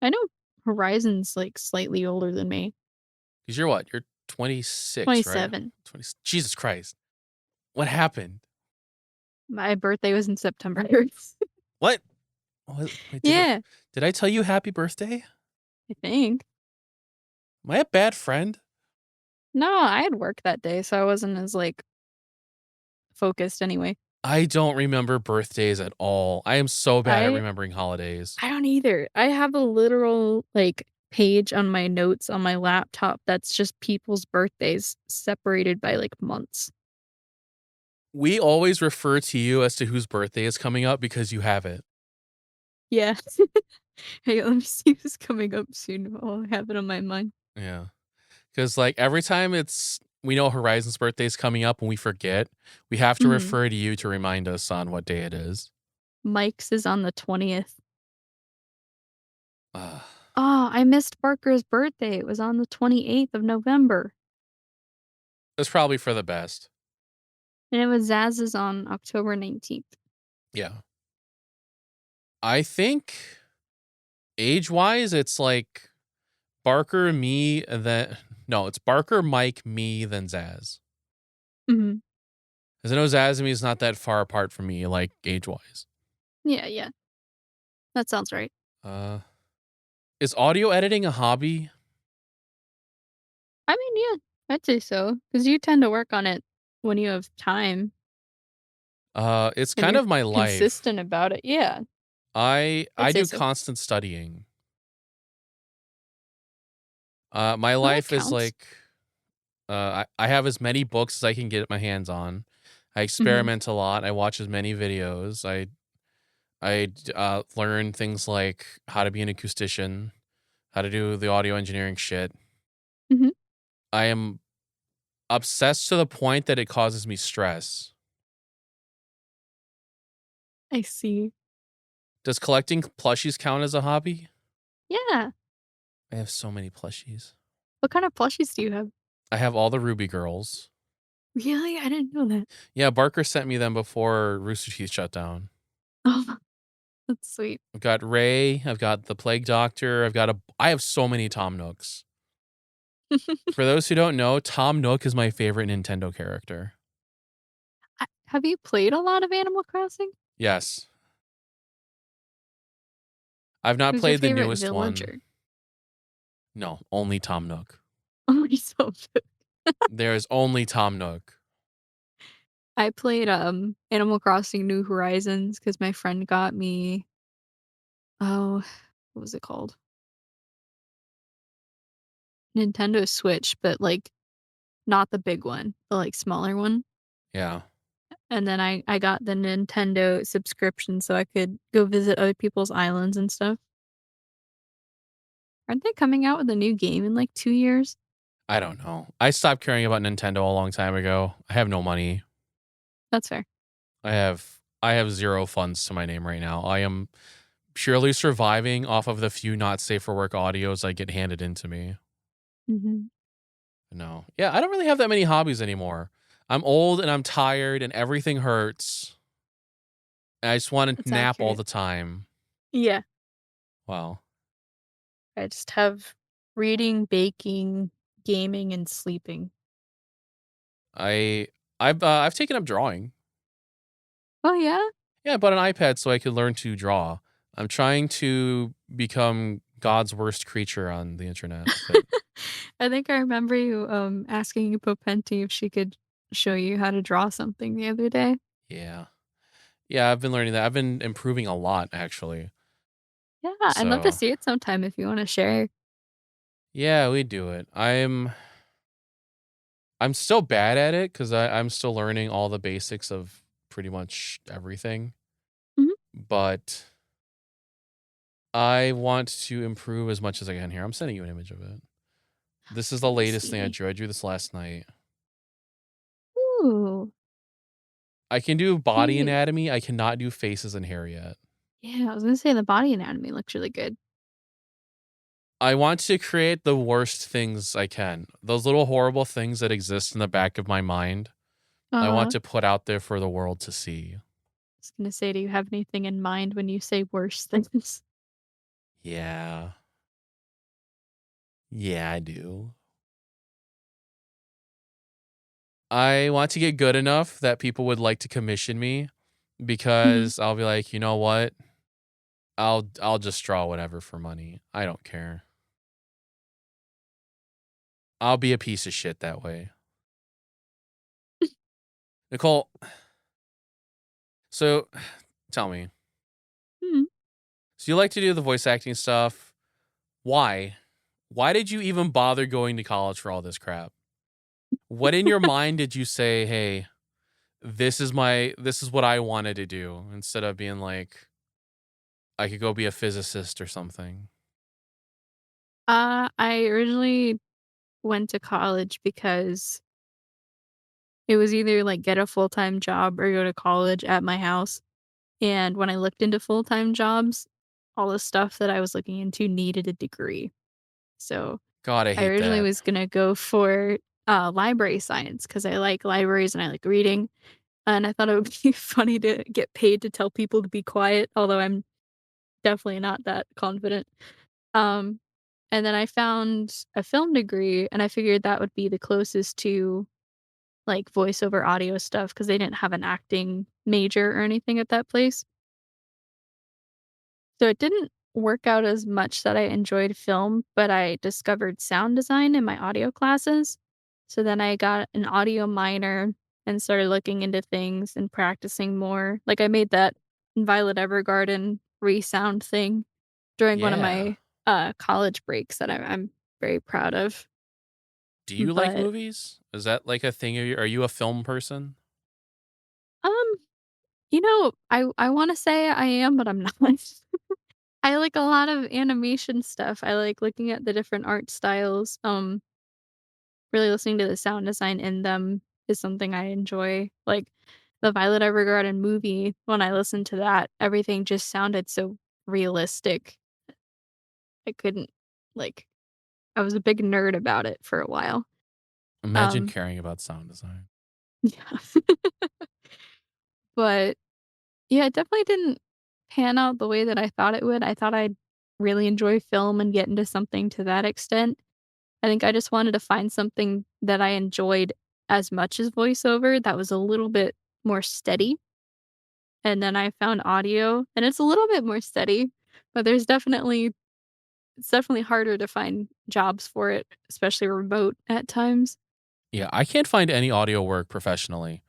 I know Horizon's, like, slightly older than me. Because you're what? You're 26, right? 27. 20, Jesus Christ. What happened? My birthday was in September. What? Wait, Yeah, did I tell you happy birthday? I think. Am I a bad friend? No, I had work that day, so I wasn't as, like, focused anyway. I don't remember birthdays at all. I am so bad at I remembering holidays. I don't either. I have a literal, like, page on my notes on my laptop that's just people's birthdays separated by, like, months. We always refer to you as to whose birthday is coming up because you have it. Yeah. Hey, let me see who's coming up soon. I'll have it on my mind. Yeah. Because like every time we know Horizon's birthday is coming up and we forget, we have to Mhm. refer to you to remind us on what day it is. Mike's is on the 20th. Ah, Oh, I missed Barker's birthday. It was on the 28th of November, that's probably for the best. and it was Zaz's on October 19th. Yeah. I think age wise, it's like Barker, me, and then no, it's Barker, Mike, me, then Zaz. Mhm. Because I know Zaz and me is not that far apart from me, like age wise. Yeah, yeah. That sounds right. Uh, is audio editing a hobby? I mean, yeah, I'd say so, because you tend to work on it when you have time It's and kind you're of my life. consistent about it. Yeah, I I'd say do so. constant studying. My Well, that life is counts. like I have as many books as I can get my hands on. I Mhm, experiment a lot. I watch as many videos. I learn things like how to be an acoustician, how to do the audio engineering shit. mhm. I am obsessed to the point that it causes me stress. I see. Does collecting plushies count as a hobby? Yeah. I have so many plushies. What kind of plushies do you have? I have all the Ruby girls. Really? I didn't know that. Yeah, Barker sent me them before Rooster Teeth shut down. Oh, that's sweet. I've got Ray. I've got the Plague Doctor. I have so many Tom Nooks. For those who don't know, Tom Nook is my favorite Nintendo character. Have you played a lot of Animal Crossing? Yes. I've not Who's your played the favorite newest one. villager? No, only Tom Nook. Only so There is only Tom Nook. I played, Animal Crossing New Horizons because my friend got me oh, what was it called? Nintendo Switch, but, like, not the big one, the, like, smaller one, Yeah. and then I got the Nintendo subscription so I could go visit other people's islands and stuff. Aren't they coming out with a new game in, like, 2 years? I don't know. I stopped caring about Nintendo a long time ago. I have no money. That's fair. I have 0 funds to my name right now. I am purely surviving off of the few not safe for work audios I get handed into me. Mhm. No. Yeah, I don't really have that many hobbies anymore. I'm old and I'm tired and everything hurts. I just want to That's nap all accurate. the time. Yeah. Wow. I just have reading, baking, gaming, and sleeping. I I've taken up drawing. Oh, yeah? Yeah, I bought an iPad so I could learn to draw. I'm trying to become God's worst creature on the internet, but I think I remember you, asking Popenti if she could show you how to draw something the other day. yeah. Yeah, I've been learning that. I've been improving a lot actually. Yeah, I'd love to So, see it sometime if you wanna share. yeah, we do it. I'm still bad at it because I'm still learning all the basics of pretty much everything. Mhm. But I want to improve as much as I can here. I'm sending you an image of it. This is the Let me latest thing I see. drew. I drew this last night. Ooh, I can do body cute. anatomy. I cannot do faces and hair yet. Yeah, I was gonna say the body anatomy looks really good. I want to create the worst things I can. Those little horrible things that exist in the back of my mind. I want Uh, to put out there for the world to see. I was gonna say, do you have anything in mind when you say worse things? Yeah. Yeah, I do. I want to get good enough that people would like to commission me Mhm. because I'll be like, "You know what? I'll just draw whatever for money. I don't care. I'll be a piece of shit that way." Nicole, so tell me. Mhm. So you like to do the voice acting stuff. Why? Why did you even bother going to college for all this crap? What in your mind did you say, "Hey, this is what I wanted to do," instead of being like, I could go be a physicist or something? I originally went to college because it was either, like, get a full-time job or go to college at my house, and when I looked into full-time jobs, all the stuff that I was looking into needed a degree. So, God, I I hate originally that. was gonna go for, library science because I like libraries and I like reading, and I thought it would be funny to get paid to tell people to be quiet, although I'm definitely not that confident. Um, and then I found a film degree, and I figured that would be the closest to, like, voiceover audio stuff because they didn't have an acting major or anything at that place. So it didn't work out as much that I enjoyed film, but I discovered sound design in my audio classes. So then I got an audio minor and started looking into things and practicing more. Like I made that Violet Evergarden resound thing during one of Yeah. my college breaks that I'm very proud of. Do you like But movies? Is that like a thing? Are you a film person? um, I want to say I am, but I'm not. I like a lot of animation stuff. I like looking at the different art styles. Really listening to the sound design in them is something I enjoy. Like the Violet Evergarden movie, when I listened to that, everything just sounded so realistic. I couldn't like I was a big nerd about it for a while. Imagine Um caring about sound design. yeah. But yeah, it definitely didn't pan out the way that I thought it would. I thought I'd really enjoy film and get into something to that extent. I think I just wanted to find something that I enjoyed as much as voiceover that was a little bit more steady, and then I found audio, and it's a little bit more steady, but it's definitely harder to find jobs for it, especially remote at times. Yeah, I can't find any audio work professionally.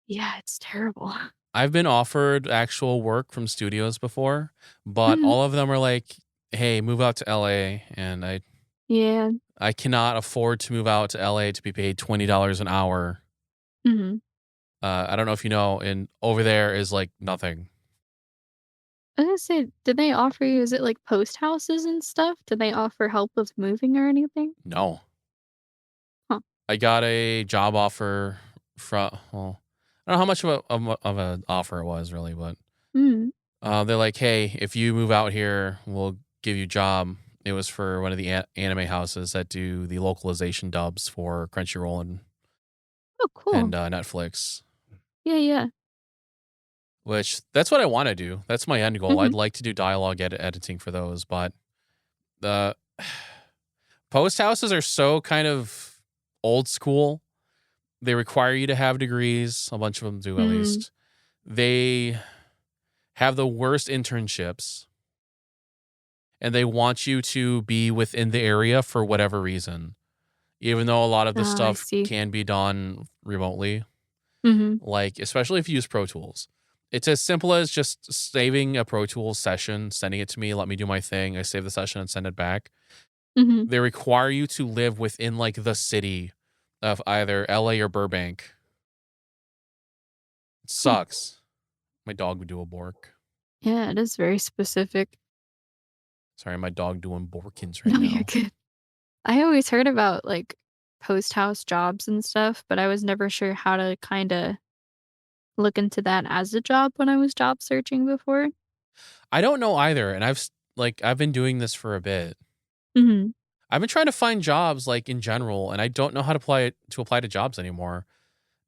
Yeah, it's terrible. I've been offered actual work from studios before, but Mhm. all of them are like, "Hey, move out to LA," and Yeah. I cannot afford to move out to LA to be paid $20 an hour. Mhm. I don't know if you know, and over there is like nothing. I was gonna say, did they offer you is it like post houses and stuff? Did they offer help with moving or anything? No. Huh. I got a job offer from, well, I don't know how much of an offer it was really, but Mm. they're like, "Hey, if you move out here, we'll give you a job." It was for one of the anime houses that do the localization dubs for Crunchyroll Oh, and cool. Netflix. Yeah, yeah. Which that's what I want to do. That's my end goal. I'd Mhm. like to do dialogue editing for those, but the post houses are so kind of old school. They require you to have degrees. A bunch of them do, at Mm. least. They have the worst internships, and they want you to be within the area for whatever reason. Even though a lot of this Ah, I stuff see. can be done remotely, Mhm. like especially if you use Pro Tools. It's as simple as just saving a Pro Tools session, sending it to me, let me do my thing. I save the session and send it back. Mhm. They require you to live within like the city of either LA or Burbank. It Huh. sucks. My dog would do a bork. Yeah, it is very specific. Sorry, my dog doing Borkins right No, you're now. good. I always heard about, like, post house jobs and stuff, but I was never sure how to kinda look into that as a job when I was job searching before. I don't know either, and I've been doing this for a bit. Mhm. I've been trying to find jobs like in general, and I don't know how to apply to jobs anymore.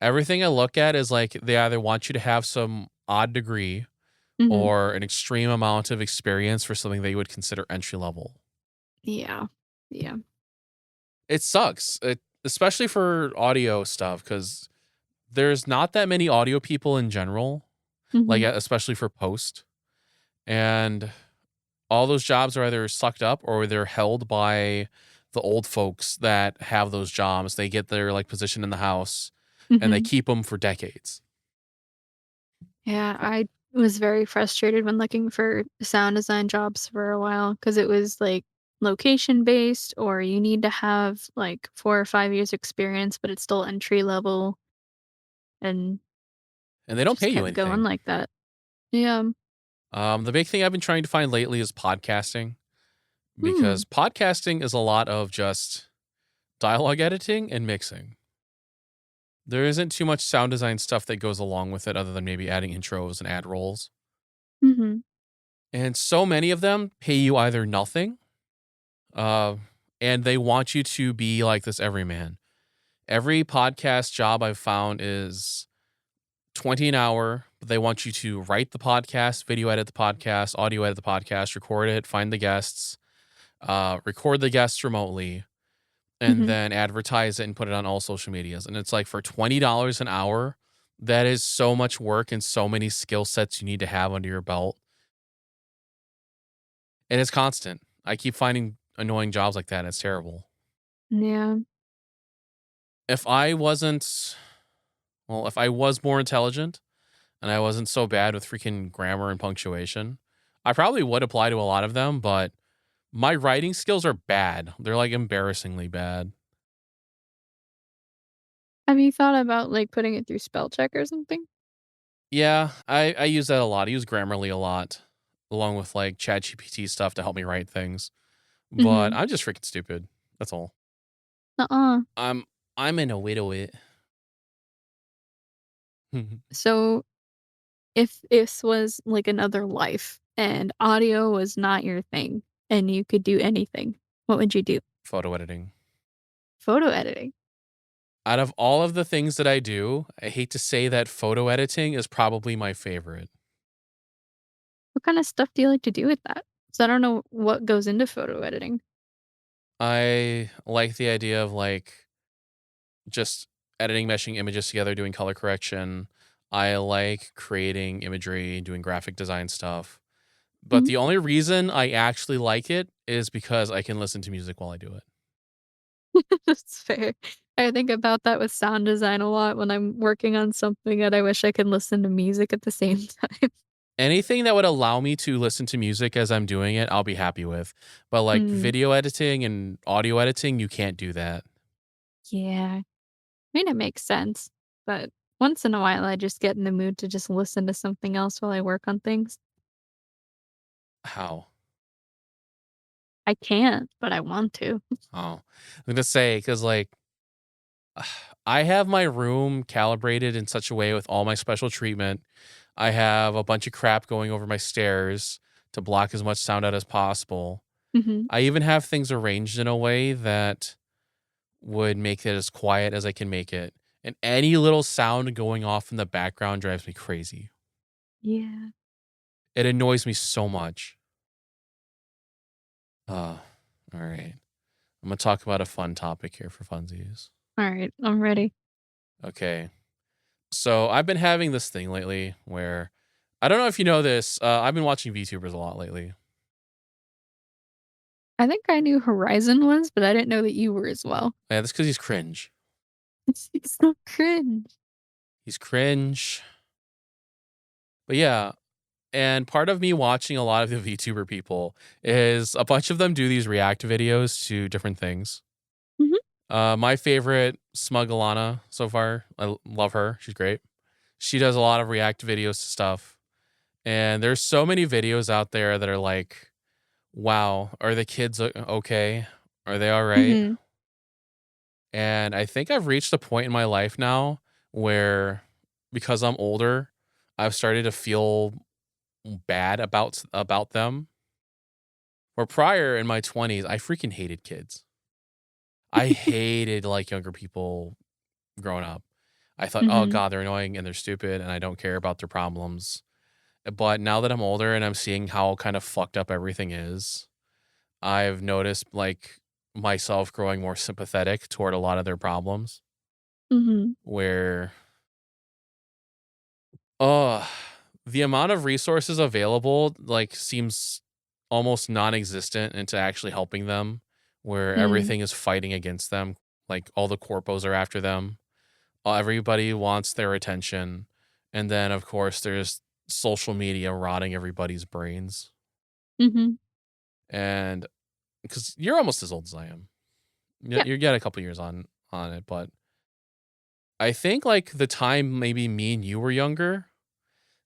Everything I look at is like they either want you to have some odd degree Mhm. or an extreme amount of experience for something they would consider entry level. Yeah. Yeah. It sucks, especially for audio stuff, because there's not that many audio people in general, like Mhm. especially for post, and all those jobs are either sucked up or they're held by the old folks that have those jobs. They get their like position in the house and they Mhm. keep them for decades. Yeah, I was very frustrated when looking for sound design jobs for a while because it was, like, location based or you need to have, like, 4 or 5 years experience, but it's still entry level, and And they it don't just pay you kept going anything. like that. Yeah. The big thing I've been trying to find lately is podcasting, Hmm. because podcasting is a lot of just dialogue editing and mixing. There isn't too much sound design stuff that goes along with it other than maybe adding intros and ad rolls. Mhm. And so many of them pay you either nothing, uh, and they want you to be like this everyman. Every podcast job I've found is 20 an hour, but they want you to write the podcast, video edit the podcast, audio edit the podcast, record it, find the guests, record the guests remotely, and Mhm. then advertise it and put it on all social medias. And it's like for $20 an hour, that is so much work and so many skill sets you need to have under your belt. And it's constant. I keep finding annoying jobs like that. And it's terrible. Yeah. If I wasn't, well, if I was more intelligent and I wasn't so bad with freaking grammar and punctuation, I probably would apply to a lot of them, but my writing skills are bad. They're like embarrassingly bad. Have you thought about, like, putting it through spell check or something? Yeah, I use that a lot. I use Grammarly a lot, along with like ChatGPT stuff to help me write things. But Mhm. I'm just freaking stupid. That's all. Nuh-uh. I'm I'm in a widow it. So, if this was, like, another life and audio was not your thing and you could do anything, what would you do? Photo editing. Photo editing. Out of all of the things that I do, I hate to say that photo editing is probably my favorite. What kinda stuff do you like to do with that? 'Cause I don't know what goes into photo editing. I like the idea of like just editing, meshing images together, doing color correction. I like creating imagery, doing graphic design stuff. But Mhm. the only reason I actually like it is because I can listen to music while I do it. That's fair. I think about that with sound design a lot when I'm working on something that I wish I could listen to music at the same time. Anything that would allow me to listen to music as I'm doing it, I'll be happy with. But like Mm, video editing and audio editing, you can't do that. yeah. I mean, it makes sense, but once in a while, I just get in the mood to just listen to something else while I work on things. How? I can't, but I want to. Oh, I'm gonna say because like I have my room calibrated in such a way with all my special treatment. I have a bunch of crap going over my stairs to block as much sound out as possible. Mhm. I even have things arranged in a way that would make it as quiet as I can make it. And any little sound going off in the background drives me crazy. Yeah. It annoys me so much. All right. I'm gonna talk about a fun topic here for funsies. Alright, I'm ready. Okay. So I've been having this thing lately where I don't know if you know this. I've been watching VTubers a lot lately. I think I knew Horizon was, but I didn't know that you were as well. Yeah, that's because he's cringe. It's so cringe. He's cringe. But yeah, and part of me watching a lot of the VTuber people is a bunch of them do these react videos to different things. Mhm, My favorite, Smug Alana so far. Love her. She's great. She does a lot of react videos to stuff. And there's so many videos out there that are like, wow, are the kids okay? Are they all right? mhm, And I think I've reached a point in my life now where because I'm older, I've started to feel bad about them. Where prior in my 20s, I freaking hated kids. I hated like younger people growing up. I thought, "Oh mhm, god, they're annoying and they're stupid and I don't care about their problems." But now that I'm older and I'm seeing how kind of fucked up everything is, I've noticed like myself growing more sympathetic toward a lot of their problems mhm, where oh, the amount of resources available like seems almost non-existent into actually helping them where mm, everything is fighting against them. Like all the corpos are after them. Everybody wants their attention. And then of course there's social media rotting everybody's brains. mhm. And because you're almost as old as I am. Yeah, Yeah. you got a couple years on it, but I think like the time maybe me and you were younger,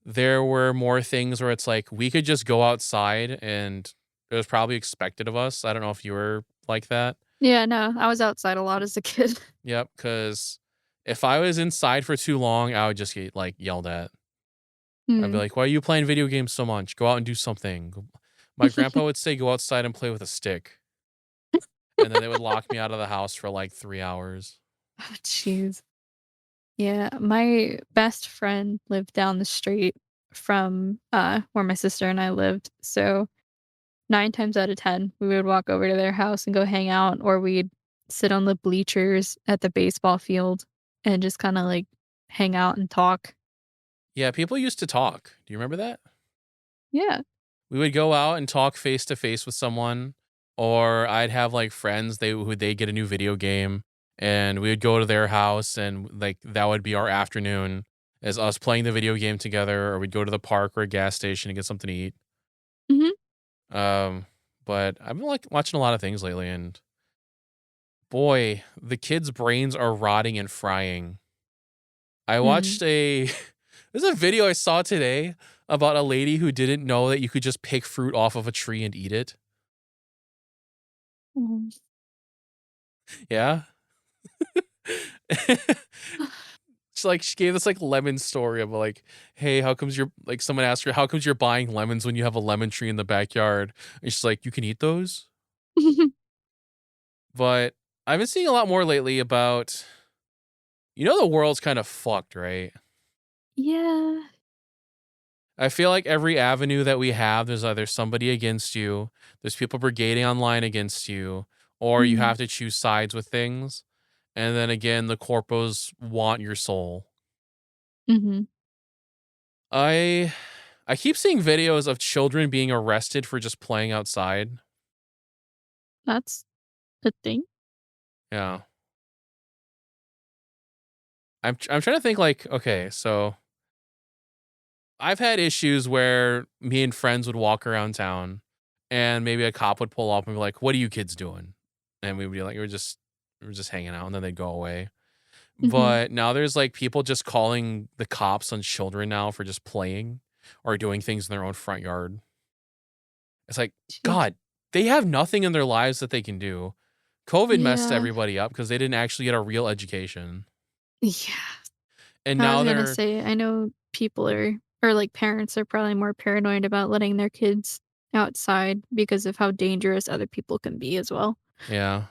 there were more things where it's like we could just go outside and it was probably expected of us. I don't know if you were like that. Yeah, no, I was outside a lot as a kid. Yep, because if I was inside for too long, I would just get like yelled at. I'd be Mm. like, "Why are you playing video games so much? Go out and do something." My grandpa would say, "Go outside and play with a stick," and then they would lock me out of the house for like 3 hours. Oh, jeez. Yeah, my best friend lived down the street from, where my sister and I lived, so 9 times out of 10, we would walk over to their house and go hang out, or we'd sit on the bleachers at the baseball field and just kinda, like, hang out and talk. Yeah, people used to talk. Do you remember that? Yeah. We would go out and talk face to face with someone, or I'd have like friends they get a new video game, and we would go to their house, and like that would be our afternoon as us playing the video game together, or we'd go to the park or a gas station and get something to eat. Mhm. Um, but I've been like watching a lot of things lately, and boy, the kids' brains are rotting and frying. I Mm. watched a there's a video I saw today about a lady who didn't know that you could just pick fruit off of a tree and eat it. Mm. Yeah. She like she gave this like lemon story of like, hey, how comes you're like someone asked her, how comes you're buying lemons when you have a lemon tree in the backyard? And she's like, you can eat those. But I've been seeing a lot more lately about the world's kind of fucked, right? Yeah. I feel like every avenue that we have, there's either somebody against you, there's people brigading online against you, or you Mhm. have to choose sides with things. And then again, the corpos want your soul. Mhm. I I keep seeing videos of children being arrested for just playing outside. That's the thing. Yeah. I'm trying to think like, okay, so I've had issues where me and friends would walk around town and maybe a cop would pull up and be like, "What are you kids doing?" And we would be like, "We're just hanging out," and then they'd go away. Mhm. But now there's like people just calling the cops on children now for just playing or doing things in their own front yard. It's like, Jeez. God, they have nothing in their lives that they can do. COVID messed Yeah. everybody up because they didn't actually get a real education. Yeah. And I was now gonna they're, say, I know people are or, like, parents are probably more paranoid about letting their kids outside because of how dangerous other people can be as well. yeah.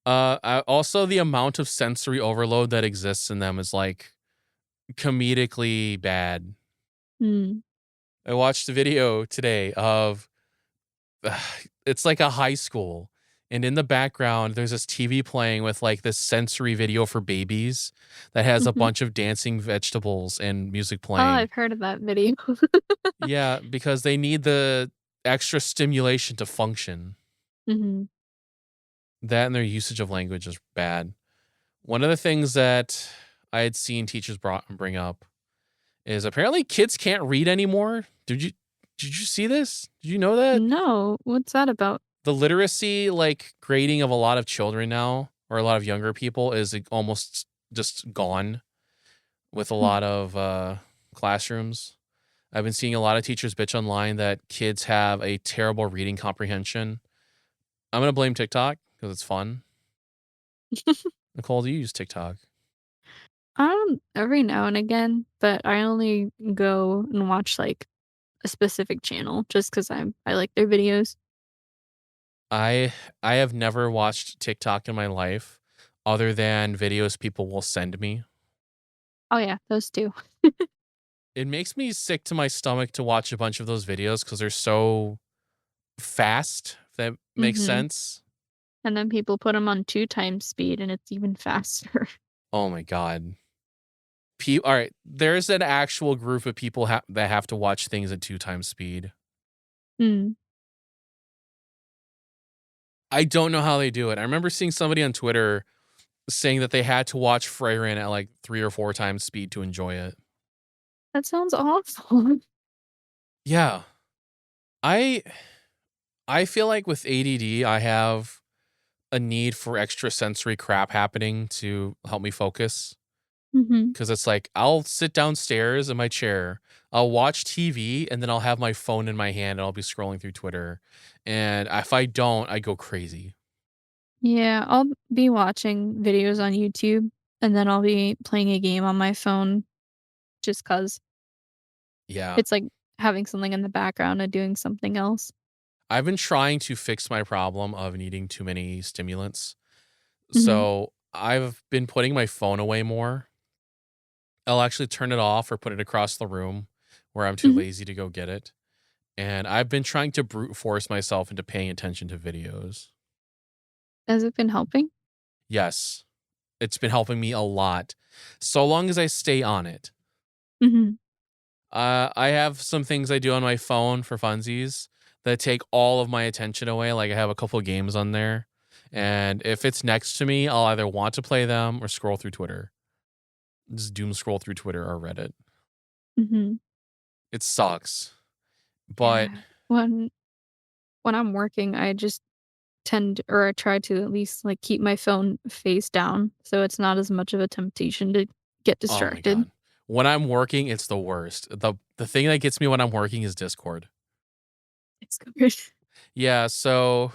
Also the amount of sensory overload that exists in them is like comedically bad. Mm. I watched a video today of it's like a high school, and in the background there's this TV playing with like this sensory video for babies that has a Mhm. bunch of dancing vegetables and music Oh, playing. I've heard of that video. Yeah, because they need the extra stimulation to function. Mhm. That and their usage of language is bad. One of the things that I had seen teachers bring up is apparently kids can't read anymore. Did you see this? Did you know that? No, what's that about? The literacy like grading of a lot of children now or a lot of younger people is like, almost just gone with a Mm. lot of classrooms. I've been seeing a lot of teachers bitch online that kids have a terrible reading comprehension. I'm gonna blame TikTok because it's fun. Nicole, do you use TikTok? Every now and again, but I only go and watch, like, a specific channel just because I like their videos. I I have never watched TikTok in my life other than videos people will send me. Oh, yeah, those 2. It makes me sick to my stomach to watch a bunch of those videos because they're so fast, if that makes Mhm. sense. And then people put them on 2 times speed, and it's even faster. Oh my god. All right, there's an actual group of people that have to watch things at 2 times speed. Mm. I don't know how they do it. I remember seeing somebody on Twitter saying that they had to watch Freyrin at like 3 or 4 times speed to enjoy it. That sounds awful. Yeah. I I feel like with ADD, I have a need for extra sensory crap happening to help me focus. Mhm. Cause it's like I'll sit downstairs in my chair, I'll watch TV, and then I'll have my phone in my hand and I'll be scrolling through Twitter. And if I don't, I go crazy. Yeah, I'll be watching videos on YouTube, and then I'll be playing a game on my phone just 'cause Yeah. it's like having something in the background and doing something else. I've been trying to fix my problem of needing too many stimulants. Mhm. So I've been putting my phone away more. I'll actually turn it off or put it across the room where I'm too Mhm. lazy to go get it. And I've been trying to brute force myself into paying attention to videos. Has it been helping? Yes, it's been helping me a lot. So long as I stay on it. Mhm. I have some things I do on my phone for funsies that take all of my attention away. Like I have a couple of games on there. And if it's next to me, I'll either want to play them or scroll through Twitter. Just doom scroll through Twitter or Reddit. Mhm. It sucks. But Yeah. When I'm working, I just tend or I try to at least, like, keep my phone face down so it's not as much of a temptation to get oh my distracted. god. When I'm working, it's the worst. The thing that gets me when I'm working is Discord. It's good. Yeah, so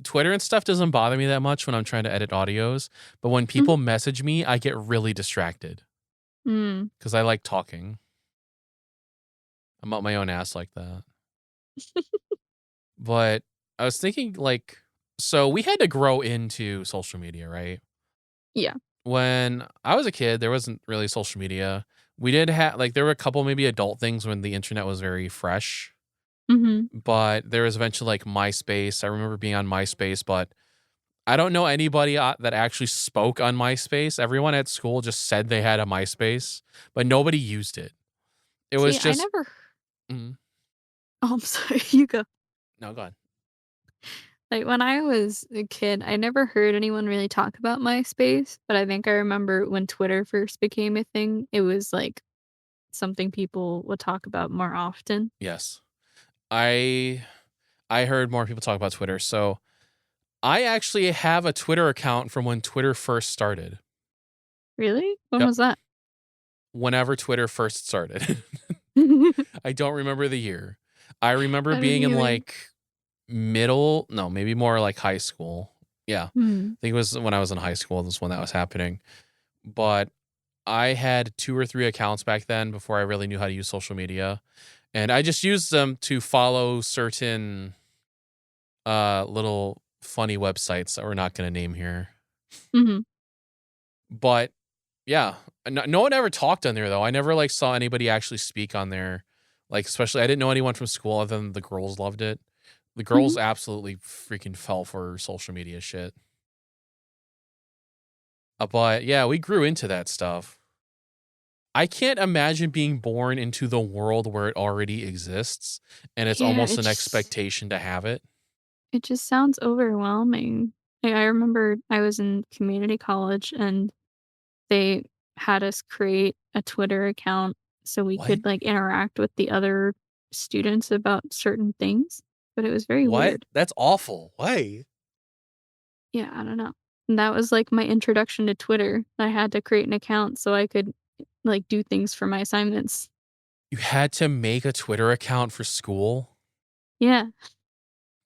Twitter and stuff doesn't bother me that much when I'm trying to edit audios, but when Mhm. people message me, I get really distracted Mm. because I like talking. I'm up my own ass like that. But I was thinking, like, so we had to grow into social media, right? Yeah. When I was a kid, there wasn't really social media. We did have, like, there were a couple maybe adult things when the internet was very fresh, Mhm. but there was eventually like MySpace. I remember being on MySpace, but I don't know anybody that actually spoke on MySpace. Everyone at school just said they had a MySpace, but nobody used it. It See, was I just never mhm. Oh, I'm sorry, you go. No, go ahead. Like, when I was a kid, I never heard anyone really talk about MySpace, but I think I remember when Twitter first became a thing, it was, like, something people would talk about more often. Yes. I I heard more people talk about Twitter. So I actually have a Twitter account from when Twitter first started. Really? When Yep. was that? Whenever Twitter first started. I don't remember the year. I remember I don't being in either. like middle, no, maybe more like high school. Yeah. I Hmm. think it was when I was in high school, this when that was happening. But I had 2 or 3 accounts back then before I really knew how to use social media. And I just used them to follow certain little funny websites that we're not going to name here. Mhm. But yeah, no one ever talked on there though. I never like saw anybody actually speak on there. Like especially I didn't know anyone from school other than the girls loved it. The Mhm. girls absolutely freaking fell for social media shit. But yeah, we grew into that stuff. I can't imagine being born into the world where it already exists and it's Yeah, almost an expectation to have it. it just sounds overwhelming. I remember I was in community college and they had us create a Twitter account so we What? could, like, interact with the other students about certain things, but it was very What? weird. That's awful. Why? Yeah, I don't know. And that was, like, my introduction to Twitter. I had to create an account so I could, like, do things for my assignments. You had to make a Twitter account for school? Yeah.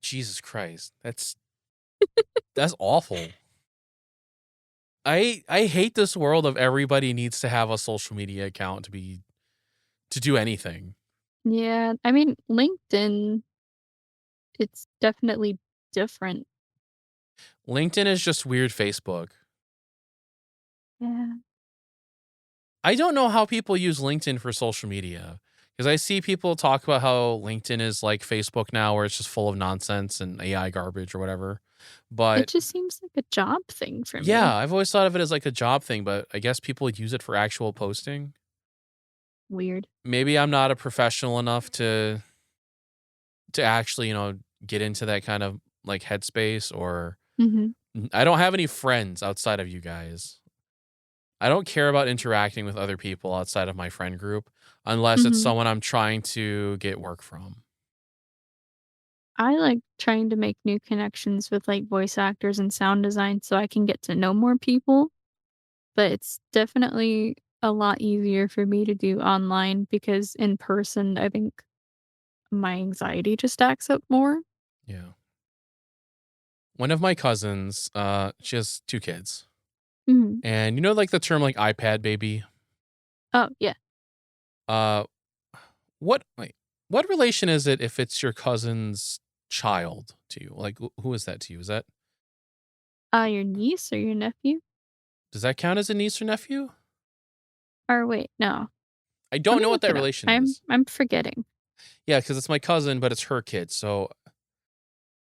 Jesus Christ. That's awful. I hate this world of everybody needs to have a social media account to do anything. Yeah, I mean, LinkedIn, it's definitely different. LinkedIn is just weird Facebook. Yeah. I don't know how people use LinkedIn for social media because I see people talk about how LinkedIn is like Facebook now where it's just full of nonsense and AI garbage or whatever. It But just seems like a job thing for yeah, me. I've always thought of it as like a job thing, but I guess people use it for actual posting. Weird. Maybe I'm not a professional enough to actually, get into that kind of like headspace or Mhm. I don't have any friends outside of you guys. I don't care about interacting with other people outside of my friend group unless it's Mhm. someone I'm trying to get work from. I like trying to make new connections with, like, voice actors and sound design so I can get to know more people, but it's definitely a lot easier for me to do online because in person, I think my anxiety just stacks up more. Yeah. One of my cousins, she has 2 kids. Mhm. And you know like the term like iPad baby? Oh, yeah. Uh what relation is it if it's your cousin's child to you? Like who is that to you? Is that Your niece or your nephew? does that count as a niece or nephew? Or wait, no. I Let don't me know what look that it up. relation I'm is. I'm forgetting. Yeah, because it's my cousin, but it's her kid. So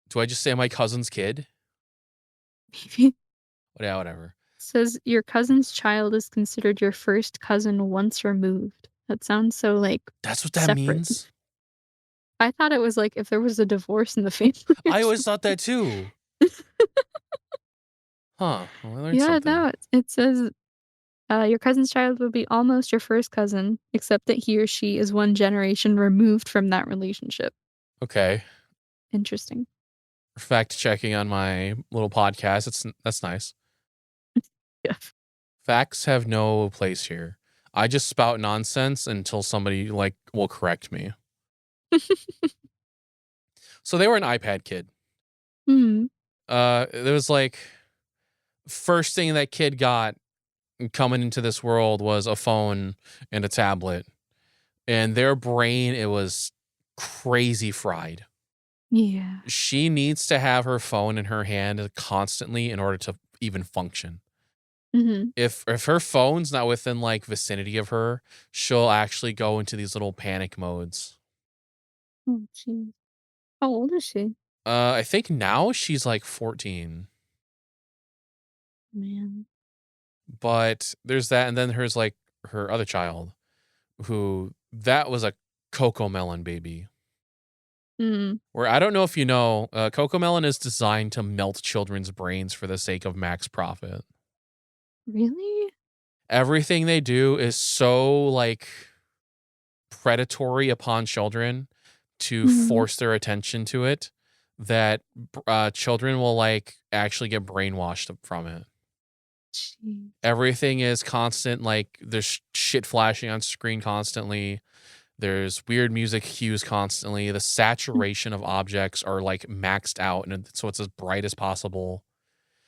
do I just say my cousin's kid? Yeah, whatever. Says your cousin's child is considered your first cousin once removed. That sounds so, like, That's what that separate. means? I thought it was, like, if there was a divorce in the family or I always thought something. that too. Huh. Well, I learned Yeah, something. no, it says, your cousin's child would be almost your first cousin, except that he or she is one generation removed from that relationship. Okay. Interesting. Fact checking on my little podcast. That's nice. Yeah. Facts have no place here. I just spout nonsense until somebody like will correct me. So they were an iPad kid. Mhm. It was like first thing that kid got coming into this world was a phone and a tablet. And their brain, it was crazy fried. Yeah. She needs to have her phone in her hand constantly in order to even function. Mhm. If her phone's not within like vicinity of her, she'll actually go into these little panic modes. Oh, jeez. How old is she? I think now she's like 14, Man. but there's that, and then there's like her other child who That was a Coco Melon baby. Mm. Where I don't know if you know, Coco Melon is designed to melt children's brains for the sake of max profit. Really? Everything they do is so like predatory upon children to Mhm. force their attention to it that children will like actually get brainwashed from it. Jeez. Everything is constant, like there's shit flashing on screen constantly. There's weird music cues constantly. The Mm. saturation of objects are like maxed out, and so it's as bright as possible.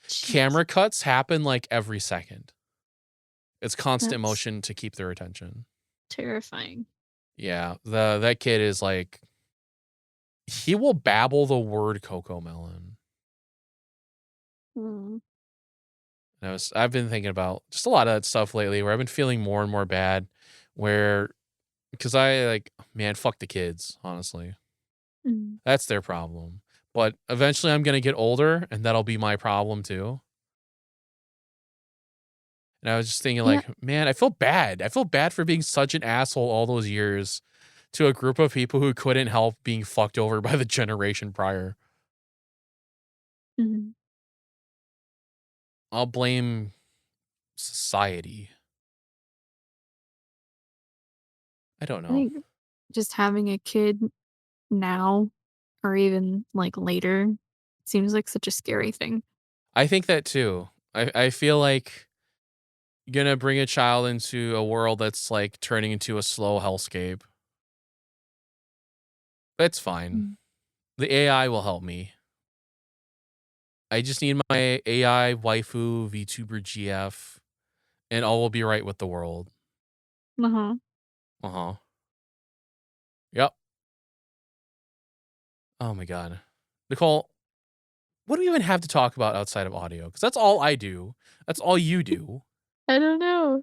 Jeez. Camera cuts happen like every second. It's constant That's motion to keep their attention. terrifying. Yeah, the that kid is like he will babble the word Coco Melon. Mm. I've been thinking about just a lot of that stuff lately where I've been feeling more and more bad where because I like man, fuck the kids, honestly. Mm. That's their problem. But eventually I'm gonna get older and that'll be my problem too. And I was just thinking Yeah. like, man, I feel bad. I feel bad for being such an asshole all those years to a group of people who couldn't help being fucked over by the generation prior. Mhm. I'll blame society. I don't I know. think just having a kid now or even, like, later seems like such a scary thing. I think that too. I feel like you're gonna bring a child into a world that's like turning into a slow hellscape. It's fine. Mm. The AI will help me. I just need my AI waifu VTuber GF, and all will be right with the world. Uh-huh. Uh huh. Yep. Oh my god, Nicole, what do we even have to talk about outside of audio? Because that's all I do. That's all you do. I don't know.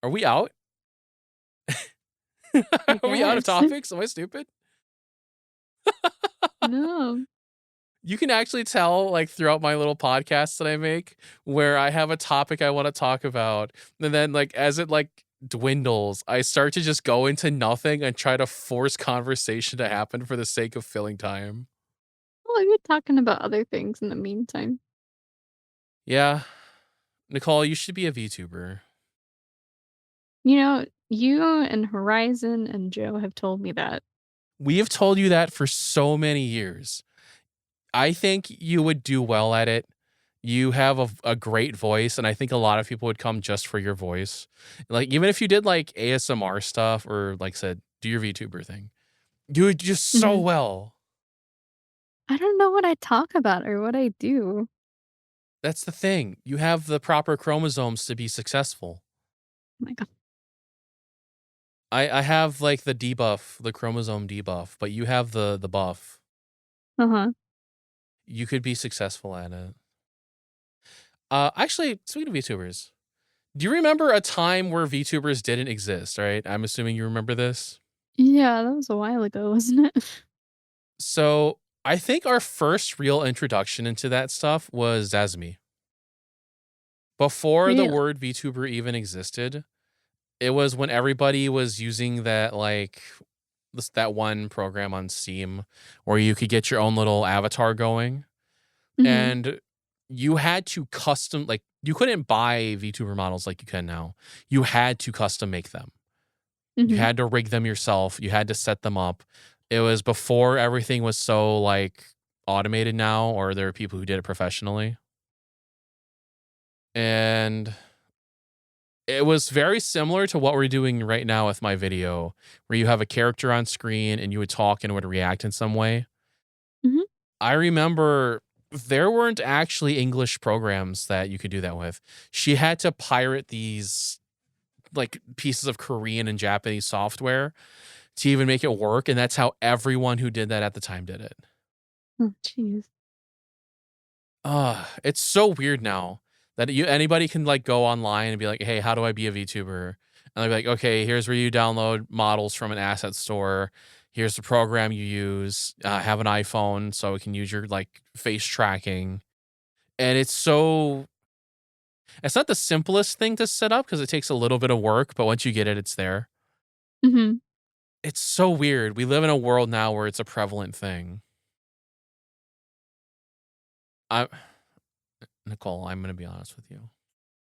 Are we out? I Are we out of guess. topics? Am I stupid? No. You can actually tell, like, throughout my little podcasts that I make, where I have a topic I want to talk about, and then, like, as it like dwindles, I start to just go into nothing and try to force conversation to happen for the sake of filling time. Well, you're talking about other things in the meantime. Yeah, Nicole, you should be a VTuber. You know, you and Horizon and Joe have told me that. We have told you that for so many years. I think you would do well at it. You have a great voice, and I think a lot of people would come just for your voice. Like, even if you did like ASMR stuff or like said, do your VTuber thing, you would just so Mhm. well. I don't know what I talk about or what I do. That's the thing. You have the proper chromosomes to be successful. Oh my god. I have like the debuff, the chromosome debuff, but you have the buff. Uh-huh. You could be successful at it. Actually, speaking of VTubers, do you remember a time where VTubers didn't exist, right? I'm assuming you remember this. Yeah, that was a while ago, wasn't it? So, I think our first real introduction into that stuff was Zasmi. Before the Really? word VTuber even existed, it was when everybody was using that, like, that one program on Steam where you could get your own little avatar going, Mhm. and you had to custom like, you couldn't buy VTuber models like you can now. You had to custom make them. You Mhm. had to rig them yourself. You had to set them up. It was before everything was so like automated now, or there were people who did it professionally. And it was very similar to what we're doing right now with my video, where you have a character on screen and you would talk and it would react in some way. Mhm. I remember there weren't actually English programs that you could do that with. She had to pirate these like pieces of Korean and Japanese software to even make it work, and that's how everyone who did that at the time did it. Oh, jeez. It's so weird now that anybody can like go online and be like, "Hey, how do I be a VTuber?" And they'll be like, "Okay, here's where you download models from an asset store. Here's the program you use. Have an iPhone so it can use your like face tracking." And it's not the simplest thing to set up because it takes a little bit of work, but once you get it, it's there. Mhm. It's so weird. We live in a world now where it's a prevalent thing. I Nicole, I'm gonna be honest with you.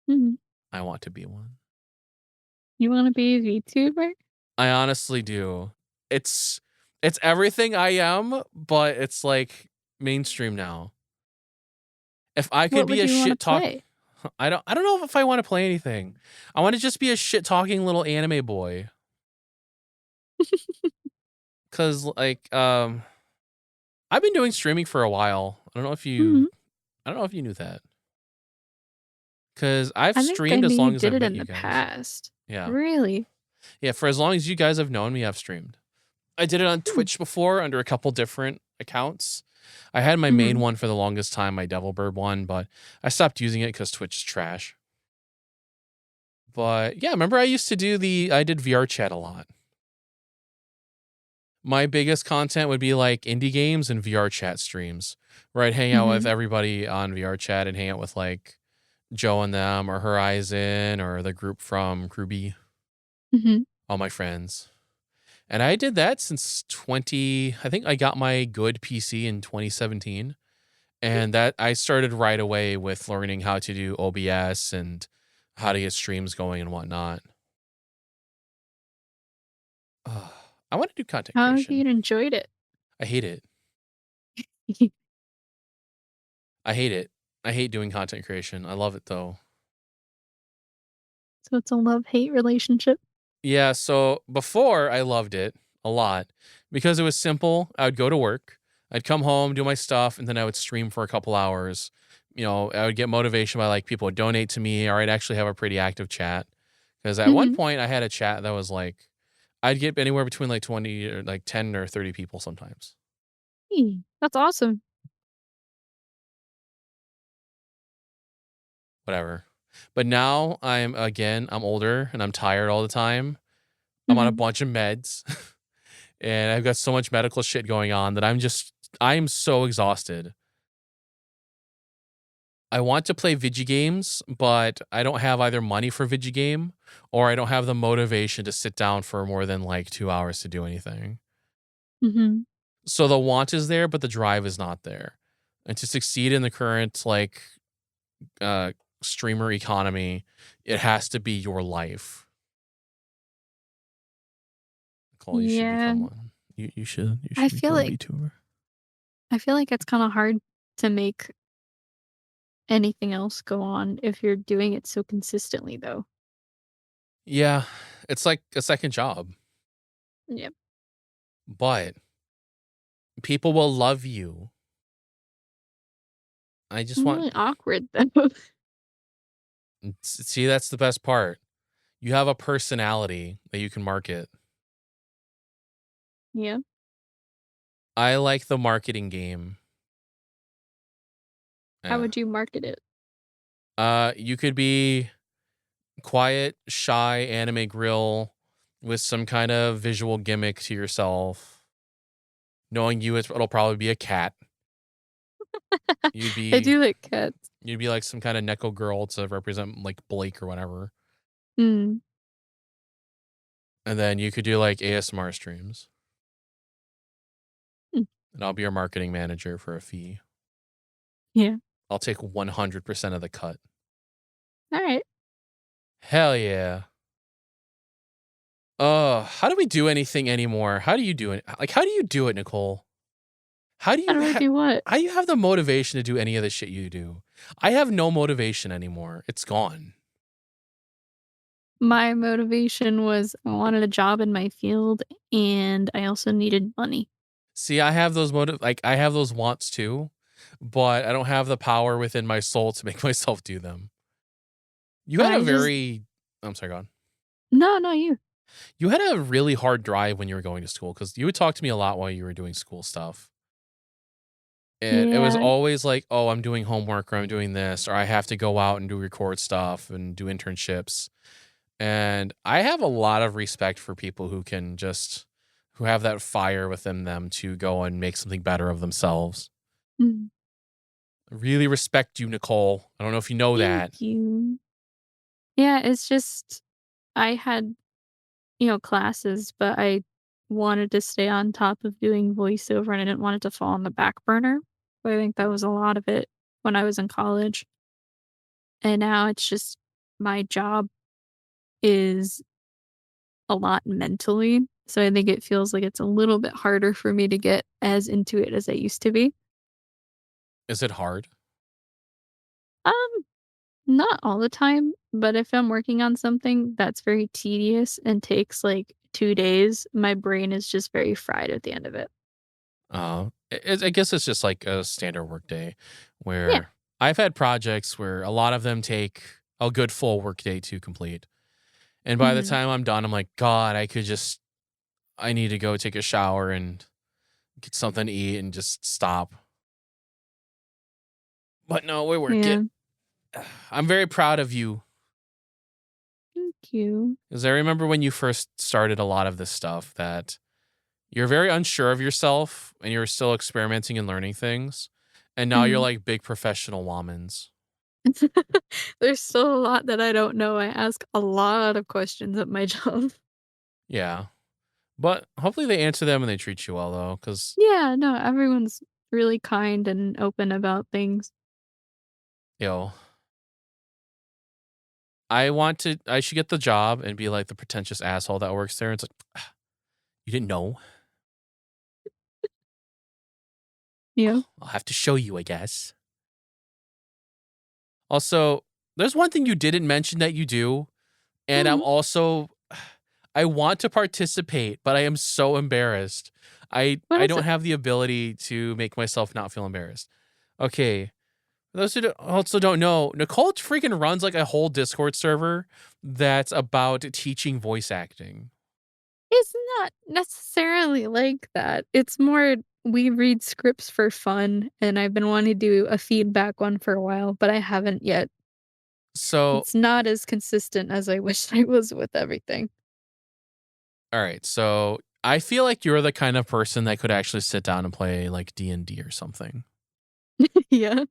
Mhm. I want to be one. You wanna be a VTuber? I honestly do. It's it's everything I am, but it's like mainstream now. If I could What be would a you wanna shit talk play? I don't know if I want to play anything. I want to just be a shit talking little anime boy. Cause like I've been doing streaming for a while. Mhm. I don't know if you knew that. Cause I've I think I streamed knew as you long as did I've it met in you the guys. past. Yeah. Really? Yeah, for as long as you guys have known me, I've streamed. I did it on Hmm. Twitch before under a couple different accounts. I had my main Mhm. one for the longest time, my Devilbird one, but I stopped using it because Twitch is trash. But yeah, remember I did VR chat a lot. My biggest content would be like indie games and VR chat streams, where I'd hang out with Mhm. everybody on VR chat and hang out with like Joe and them or Horizon or the group from Groovy, Mhm. all my friends. And I did that since I think I got my good PC in 2017. And that I started right away with learning how to do OBS and how to get streams going and whatnot. Ugh, I want to do content How have you creation. enjoyed it? I hate it. I hate it. I hate doing content creation. I love it though. So it's a love-hate relationship? Yeah, so before I loved it a lot because it was simple. I would go to work, I'd come home, do my stuff, and then I would stream for a couple hours. You know, I would get motivation by like people would donate to me, or I'd actually have a pretty active chat. Because at one Mhm. point I had a chat that was like I'd get anywhere between like 20 or like 10 or 30 people sometimes. That's awesome. Whatever. But now I'm older and I'm tired all the time. I'm on a Mhm. bunch of meds and I've got so much medical shit going on that I'm so exhausted. I want to play video games, but I don't have either money for video game or I don't have the motivation to sit down for more than like 2 hours to do anything. Mhm. So the want is there, but the drive is not there. And to succeed in the current like uh streamer economy, it has to be your life. Cole, you should Yeah. become one. You I should feel become a like VTuber. I feel like it's kinda hard to make anything else go on if you're doing it so consistently, though. Yeah, it's like a second job, Yep. but people will love you. I just want Really awkward, though. see that's the best part. You have a personality that you can market. Yeah. I like the marketing game. How Yeah. would you market it? You could be quiet, shy anime grill with some kind of visual gimmick to yourself. Knowing you, it'll probably be a cat. You'd I be do like cats. you'd be like some kind of Neko girl to represent like Blake or whatever. Mm. And then you could do like ASMR streams. Mm. And I'll be your marketing manager for a fee. Yeah. I'll take 100% of the cut. Alright. Hell yeah. How do we do anything anymore? How do you do it? Like, how do you do it, Nicole? How do How you do I ha- do what? how do you have the motivation to do any of the shit you do? I have no motivation anymore. It's gone. My motivation was I wanted a job in my field, and I also needed money. See, I have those wants too, but I don't have the power within my soul to make myself do them. You had a I just very I'm sorry, go on. No, no, you. You had a really hard drive when you were going to school because you would talk to me a lot while you were doing school stuff. And it was Yeah. always like, oh, I'm doing homework or I'm doing this, or I have to go out and do record stuff and do internships. And I have a lot of respect for people who have that fire within them to go and make something better of themselves. Mm. I really respect you, Nicole. I don't know if you know Thank that. you. Yeah, it's just I had classes, but I wanted to stay on top of doing voiceover and I didn't want it to fall on the back burner. But I think that was a lot of it when I was in college. And now it's just my job is a lot mentally. So I think it feels like it's a little bit harder for me to get as into it as I used to be. Is it hard? Um, Not all the time, but if I'm working on something that's very tedious and takes like 2 days, my brain is just very fried at the end of it. I guess it's just like a standard work day Yeah. where I've had projects where a lot of them take a good full work day to complete. And by the Mhm. time I'm done, I'm like, God, I need to go take a shower and get something to eat and just stop. But no, we work it. Yeah. I'm very proud of you Thank you. because I remember when you first started a lot of this stuff that you're very unsure of yourself and you're still experimenting and learning things. And now you're Mhm. like big professional womans. There's still a lot that I don't know. I ask a lot of questions at my job. Yeah. But hopefully they answer them and they treat you well though, because Yeah, no, everyone's really kind and open about things. you know, I should get the job and be like the pretentious asshole that works there. It's like, "Ah, you didn't know? Yeah. Oh, I'll have to show you, I guess." Also, there's one thing you didn't mention that you do, and I'm Mhm. also I want to participate, but I am so embarrassed. What I is don't it? have the ability to make myself not feel embarrassed. Okay, for those who also don't know, Nicole freaking runs like a whole Discord server that's about teaching voice acting. It's not necessarily like that. It's more we read scripts for fun, and I've been wanting to do a feedback one for a while, but I haven't yet. So, It's not as consistent as I wish I was with everything. all right, so I feel like you're the kind of person that could actually sit down and play like D&D or something. Yeah.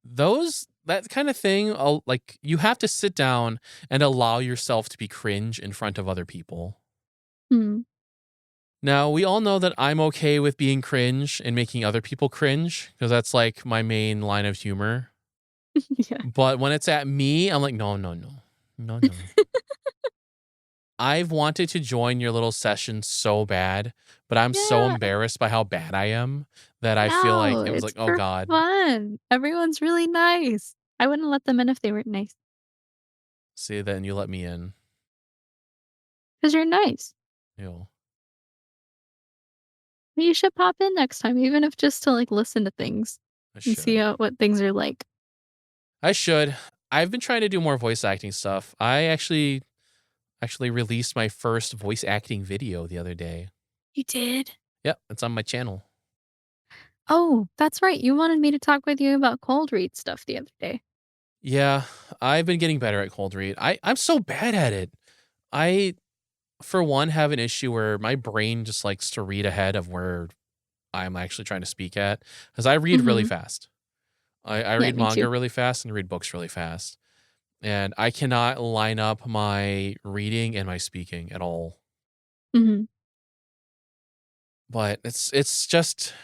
Those that kind of thing, like you have to sit down and allow yourself to be cringe in front of other people. Hmm. Now, we all know that I'm okay with being cringe and making other people cringe because that's like my main line of humor. Yeah. But when it's at me, I'm like, no, no, no, no, no. I've wanted to join your little session so bad, but I'm so Yeah. embarrassed by how bad I am that I feel like No, it was like, it's oh for God. fun. Everyone's really nice. I wouldn't let them in if they weren't nice. See, then you let me in. Because 'Cause you're nice. You know, You should pop in next time, even if just to, like, listen to things I and see should. how what things are like. I should. I've been trying to do more voice acting stuff. I actually released my first voice acting video the other day. You did? Yep, it's on my channel. Oh, that's right, you wanted me to talk with you about cold read stuff the other day. Yeah, I've been getting better at cold read. I'm so bad at it. I for one have an issue where my brain just likes to read ahead of where I'm actually trying to speak at because I read really Mhm. fast. I Yeah, read me too. manga really fast and read books really fast. And I cannot line up my reading and my speaking at all. Mhm. But it's just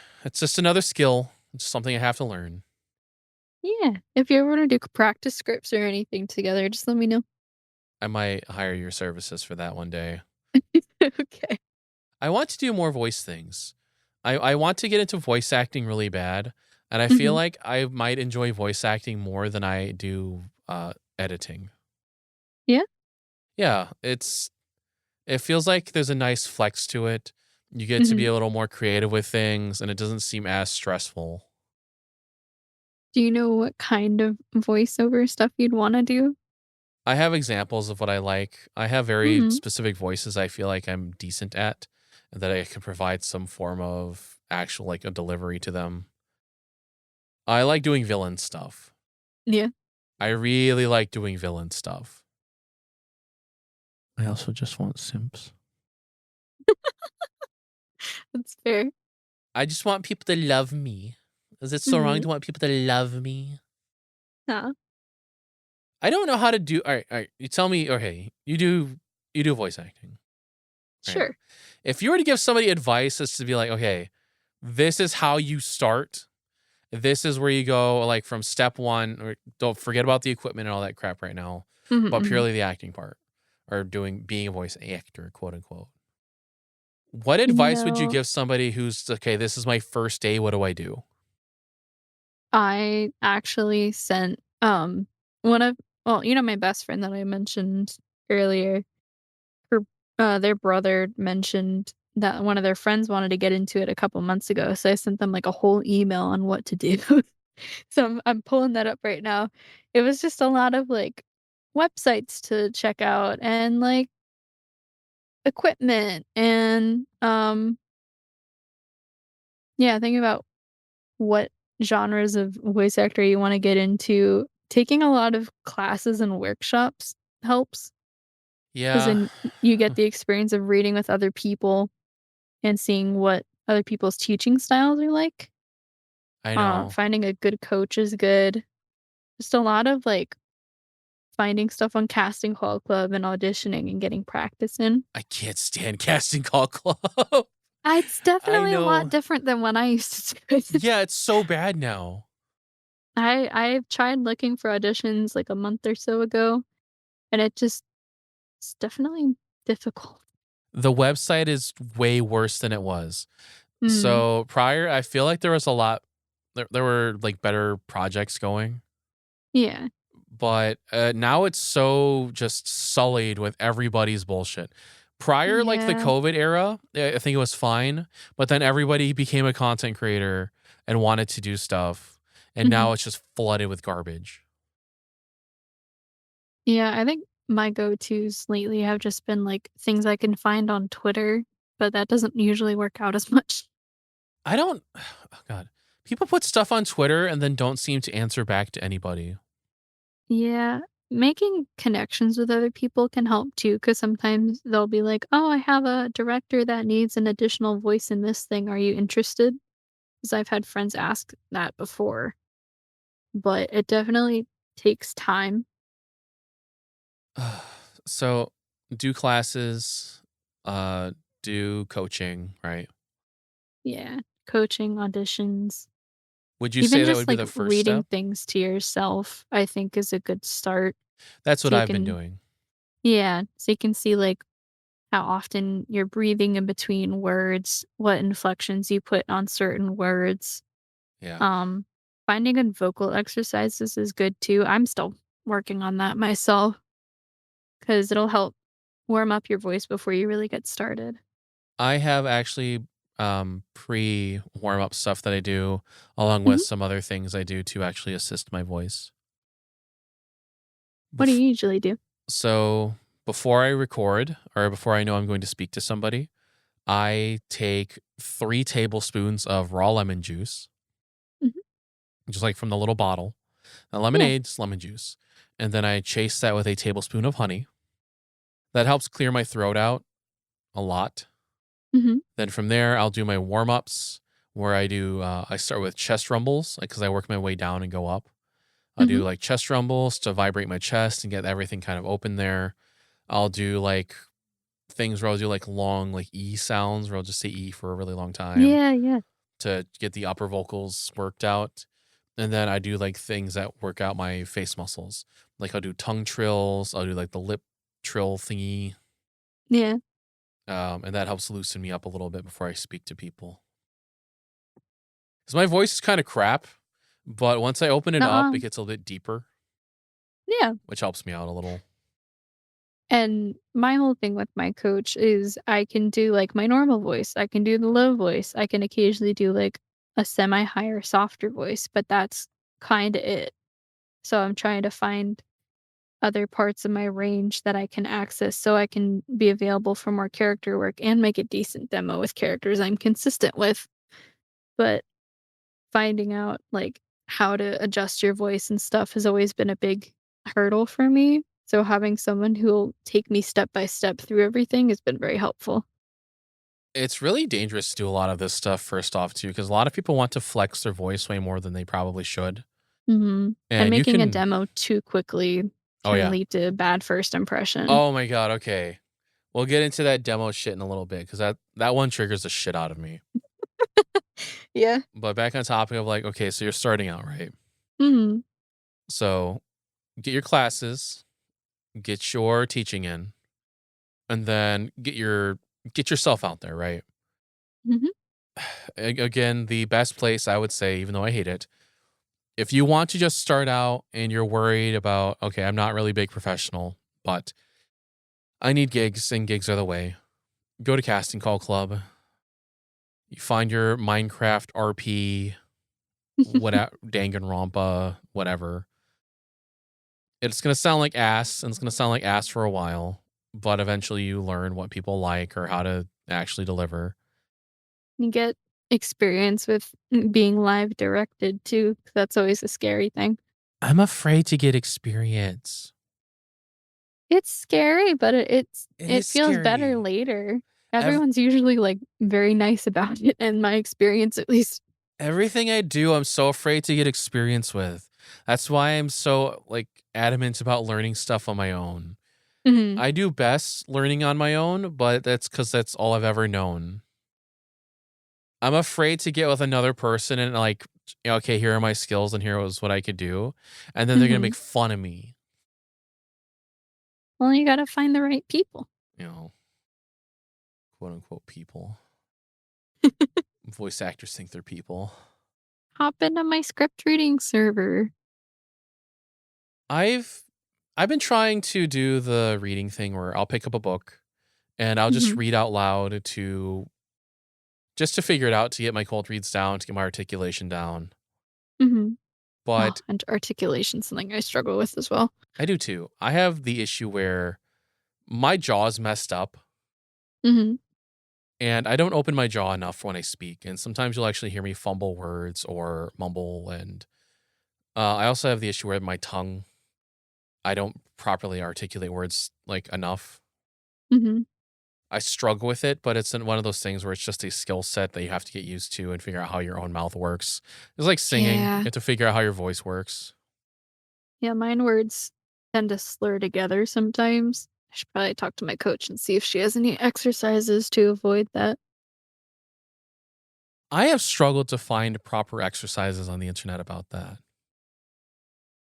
another skill. It's something I have to learn. Yeah, if you ever wanna do practice scripts or anything together, just let me know. I might hire your services for that one day. Okay. I want to do more voice things. I want to get into voice acting really bad, and I feel Mhm. like I might enjoy voice acting more than I do editing. Yeah? Yeah, it feels like there's a nice flex to it. You get to be Mhm. a little more creative with things, and it doesn't seem as stressful. Do you know what kind of voiceover stuff you'd wanna do? I have examples of what I like. I have very Mhm. specific voices I feel like I'm decent at, and that I can provide some form of actual like a delivery to them. I like doing villain stuff. Yeah, I really like doing villain stuff. I also just want simps. that's fair. I just want people to love me. Is it so wrong Mhm. to want people to love me? Nah. I don't know how to do. All right, all right. You tell me. Okay, You do voice acting, right? Sure. If you were to give somebody advice as to be like, okay, this is how you start. This is where you go, like from step one. Or don't forget about the equipment and all that crap right now, Mhm, but mhm. purely the acting part or being a voice actor, quote unquote. What You advice would you know, give somebody who's okay? This is my first day. What do I do? I actually sent, one of well, my best friend that I mentioned earlier, her their brother mentioned that one of their friends wanted to get into it a couple months ago, so I sent them, like, a whole email on what to do. So I'm pulling that up right now. It was just a lot of, like, websites to check out and, like, equipment and, yeah, thinking about what genres of voice actor you wanna get into. Taking a lot of classes and workshops helps, 'cause Yeah, then you get the experience of reading with other people and seeing what other people's teaching styles are like. I know. Finding a good coach is good. Just a lot of, like, finding stuff on Casting Call Club and auditioning and getting practice in. I can't stand Casting Call Club. It's I definitely a lot know. different than when I used to do it. Yeah, it's so bad now. I've tried looking for auditions, like, a month or so ago, and it's definitely difficult. The website is way worse than it was. Mm, So prior, I feel like there was a lot. There were like better projects going, yeah. but now it's so just sullied with everybody's bullshit. Prior, like the Yeah. COVID era, I think it was fine, but then everybody became a content creator and wanted to do stuff, and Mhm. now it's just flooded with garbage. Yeah, I think my go-tos lately have just been, like, things I can find on Twitter, but that doesn't usually work out as much. I don't. Oh God, people put stuff on Twitter and then don't seem to answer back to anybody. Yeah, making connections with other people can help too, because sometimes they'll be like, "Oh, I have a director that needs an additional voice in this thing. Are you interested?" Because I've had friends ask that before, but it definitely takes time. So, do classes, uh, do coaching, right? Yeah, coaching, auditions, Would you even say that would just, be like, the first reading step? things to yourself, I think is a good start That's what so you I've been can doing. yeah, so you can see, like, how often you're breathing in between words, what inflections you put on certain words. Yeah. Um, Finding good vocal exercises is good too. I'm still working on that myself because it'll help warm up your voice before you really get started. I have actually pre warm up stuff that I do along with Mhm. some other things I do to actually assist my voice. What do Bef- you usually do? so, before I record or before I know I'm going to speak to somebody, I take 3 tablespoons of raw lemon juice, Mhm. just like from the little bottle. Now, Yeah. lemonade's lemon juice. And then I chase that with a tablespoon of honey. That helps clear my throat out a lot. Mhm. Then from there, I'll do my warm ups where I start with chest rumbles because I work my way down and go up. I'll Mhm. do like chest rumbles to vibrate my chest and get everything kind of open there. I'll do like things where I'll do like long, like E sounds where I'll just say E for a really long time Yeah, yeah. to get the upper vocals worked out. And then I do like things that work out my face muscles. Like I'll do tongue trills, I'll do like the lip trill thingy. Yeah. And that helps loosen me up a little bit before I speak to people. Because my voice is kind of crap, but once I open it up, Nuh-uh. it gets a little bit deeper, Yeah. which helps me out a little. And my whole thing with my coach is I can do, like, my normal voice, I can do the low voice, I can occasionally do, like, a semi-high or softer voice, but that's kinda it. So I'm trying to find other parts of my range that I can access so I can be available for more character work and make a decent demo with characters I'm consistent with. But finding out, like, how to adjust your voice and stuff has always been a big hurdle for me. So having someone who'll take me step by step through everything has been very helpful. It's really dangerous to do a lot of this stuff first off, too, because a lot of people want to flex their voice way more than they probably should. Mhm. And And you making a can, demo too quickly oh, can yeah. lead to bad first impression. Oh my God. Okay. We'll get into that demo shit in a little bit because that one triggers the shit out of me. Yeah. But back on topic of like, okay, so you're starting out, right? Mhm. So get your classes, get your teaching in, and then get yourself out there, right? Mhm. Again, the best place I would say, even though I hate it, if you want to just start out and you're worried about, okay, I'm not really big professional, but I need gigs and gigs are the way. Go to Casting Call Club. You find your Minecraft RP, what Danganronpa, whatever. It's gonna sound like ass, and it's gonna sound like ass for a while, but eventually you learn what people like or how to actually deliver. You get experience with being live directed too, 'cause that's always a scary thing. I'm afraid to get experience. It's scary, but It it is feels better scary. later. Ev- Everyone's usually, like, very nice about it in my experience at least. Everything I do, I'm so afraid to get experience with. That's why I'm so like adamant about learning stuff on my own. Mhm. I do best learning on my own, but that's because that's all I've ever known. I'm afraid to get with another person and like, okay, here are my skills and here was what I could do. And then they're gonna Mhm. make fun of me, Well, you gotta find the right people. you know, quote unquote people. Voice actors think they're people. Hop into my script reading server. I've I've been trying to do the reading thing where I'll pick up a book and I'll just Mhm. read out loud to just to figure it out, to get my cold reads down, to get my articulation down. Mhm. Oh, But and articulation's something I struggle with as well. I do too. I have the issue where my jaw's messed up Mhm. and I don't open my jaw enough when I speak. And sometimes you'll actually hear me fumble words or mumble. And I also have the issue where my tongue, I don't properly articulate words like enough. Mhm. I struggle with it, but it's one of those things where it's just a skill set that you have to get used to and figure out how your own mouth works. It's like singing. You Yeah. have to figure out how your voice works. Yeah, mine words tend to slur together sometimes. I should probably talk to my coach and see if she has any exercises to avoid that. I have struggled to find proper exercises on the internet about that.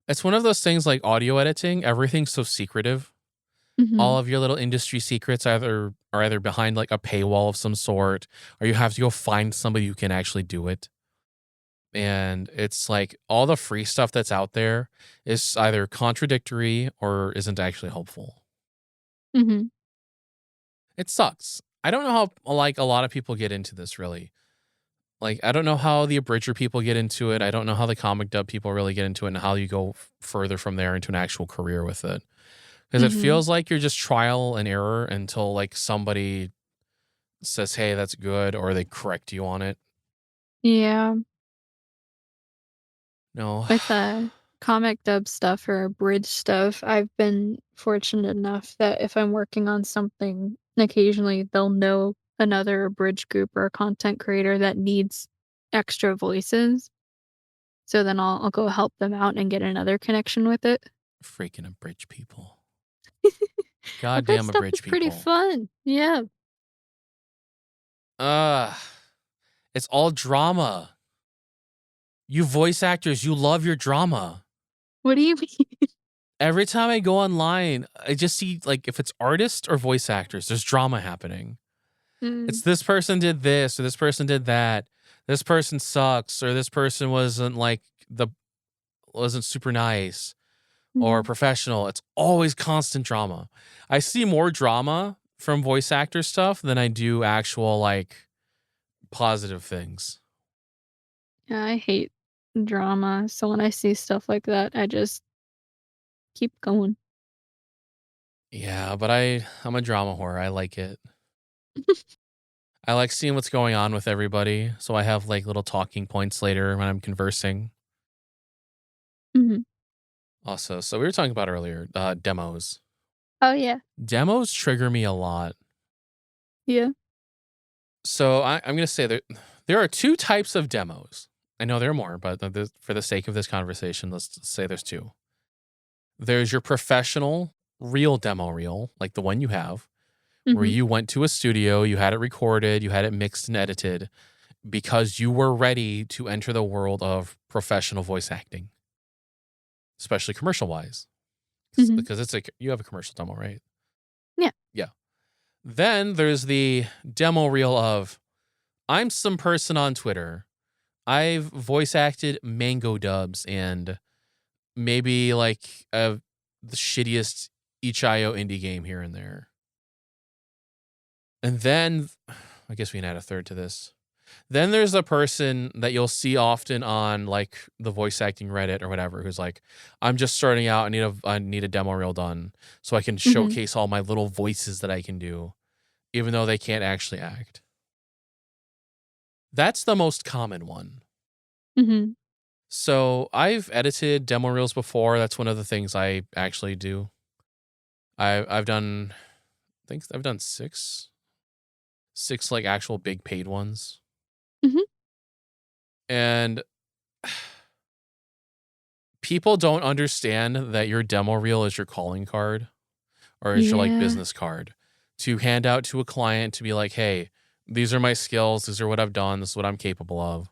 It's one of those things like audio editing, everything's so secretive. All Mhm. of your little industry secrets are either behind like a paywall of some sort, or you have to go find somebody who can actually do it. And it's like all the free stuff that's out there is either contradictory or isn't actually helpful. Mhm. It sucks. I don't know how like a lot of people get into this really. Like I don't know how the abridger people get into it. I don't know how the comic dub people really get into it and how you go further from there into an actual career with it. Because it Mhm. feels like you're just trial and error until like somebody says, "Hey, that's good," or they correct you on it. Yeah. No. With, comic dub stuff or bridge stuff, I've been fortunate enough that if I'm working on something, occasionally they'll know another bridge group or a content creator that needs extra voices. So then I'll go help them out and get another connection with it. Freaking abridged people. Abridged Goddamn stuff is abridged pretty people. fun. Yeah. Ugh. It's all drama. You voice actors, you love your drama. What do you mean? Every time I go online, I just see like if it's artists or voice actors, there's drama happening. Mm, It's this person did this or this person did that. This person sucks or this person wasn't super nice or mhm. professional. It's always constant drama. I see more drama from voice actor stuff than I do actual like positive things. Yeah, I hate drama, so when I see stuff like that, I just keep going. Yeah, but I'm a drama whore. I like it. I like seeing what's going on with everybody, so I have like little talking points later when I'm conversing. Mhm. Also, so we were talking about earlier, demos. Oh, yeah. Demos trigger me a lot. Yeah. So I'm gonna say there are two types of demos. I know there are more, but for the sake of this conversation, let's say there's two. There's your professional, real demo reel, like the one you have, where Mhm. you went to a studio, you had it recorded, you had it mixed and edited because you were ready to enter the world of professional voice acting, especially commercial wise. Mhm. Because it's like you have a commercial demo, right? Yeah. Yeah. Then there's the demo reel of I'm some person on Twitter. I've voice acted mango dubs and maybe like the shittiest itch.io indie game here and there. And then I guess we can add a third to this. Then there's a person that you'll see often on like the voice acting Reddit or whatever who's like, I'm just starting out. I need a demo reel done so I can Mhm. showcase all my little voices that I can do, even though they can't actually act. That's the most common one. Mhm. So I've edited demo reels before. That's one of the things I actually do. I've done I think I've done six like actual big paid ones. Mhm. And people don't understand that your demo reel is your calling card or is your like Yeah. business card to hand out to a client to be like, hey, these are my skills. These are what I've done. This is what I'm capable of.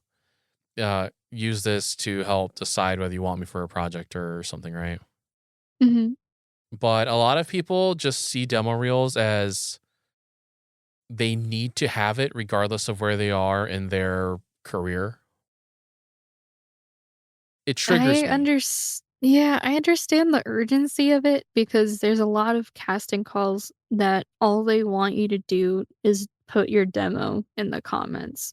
Use this to help decide whether you want me for a project or something, right? Mhm. But a lot of people just see demo reels as they need to have it regardless of where they are in their career. It triggers me. Yeah, I understand the urgency of it because there's a lot of casting calls that all they want you to do is put your demo in the comments.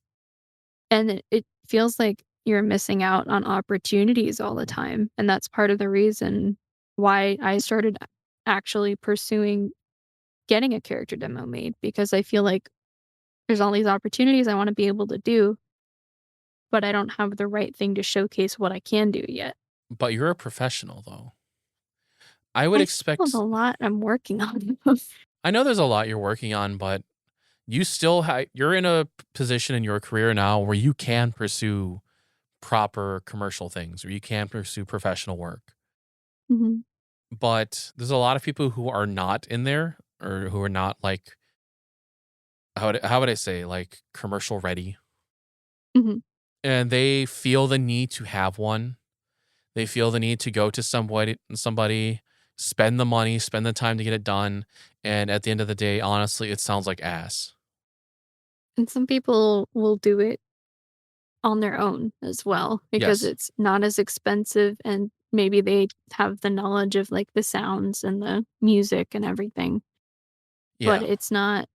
And it feels like you're missing out on opportunities all the time, and that's part of the reason why I started actually pursuing getting a character demo made because I feel like there's all these opportunities I wanna be able to do, but I don't have the right thing to showcase what I can do yet. But you're a professional though. I would I still have a expect lot I'm working on. I know there's a lot you're working on, but you're in a position in your career now where you can pursue proper commercial things, or you can pursue professional work. Mhm, But there's a lot of people who are not in there or who are not like how would I say like commercial ready, mhm, and they feel the need to have one. They feel the need to go to somebody, spend the money, spend the time to get it done, and at the end of the day, honestly, it sounds like ass. and some people will do it on their own as well because Yes. it's not as expensive and maybe they have the knowledge of, like, the sounds and the music and everything, but Yeah. it's not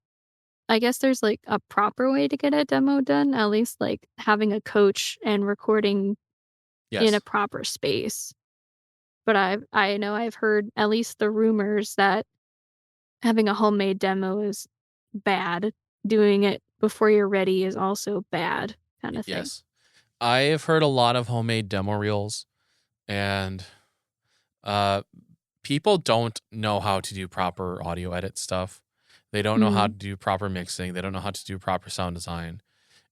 I guess there's, like, a proper way to get a demo done, at least, like, having a coach and recording in a Yes. proper space, but I know I've heard at least the rumors that having a homemade demo is bad. Doing it before you're ready is also bad, kinda thing. Yes. I have heard a lot of homemade demo reels, and uh people don't know how to do proper audio edit stuff. They don't know how Mm, to do proper mixing. They don't know how to do proper sound design.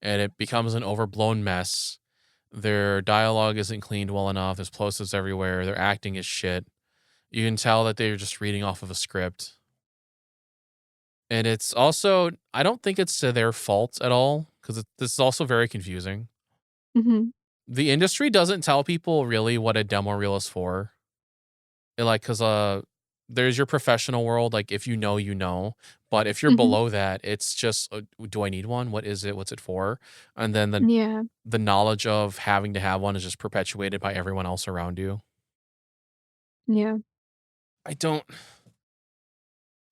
And it becomes an overblown mess. Their dialogue isn't cleaned well enough. There's plosives everywhere. Their acting is shit. You can tell that they're just reading off of a script. And it's also, I don't think it's to their fault at all because this is also very confusing. mhm, The industry doesn't tell people really what a demo reel is for. Like, cause there's your professional world. Like, if you know, you know. But if you're mhm, below that, it's just, do I need one? What is it? What's it for? And then yeah, the knowledge of having to have one is just perpetuated by everyone else around you. yeah, I don't,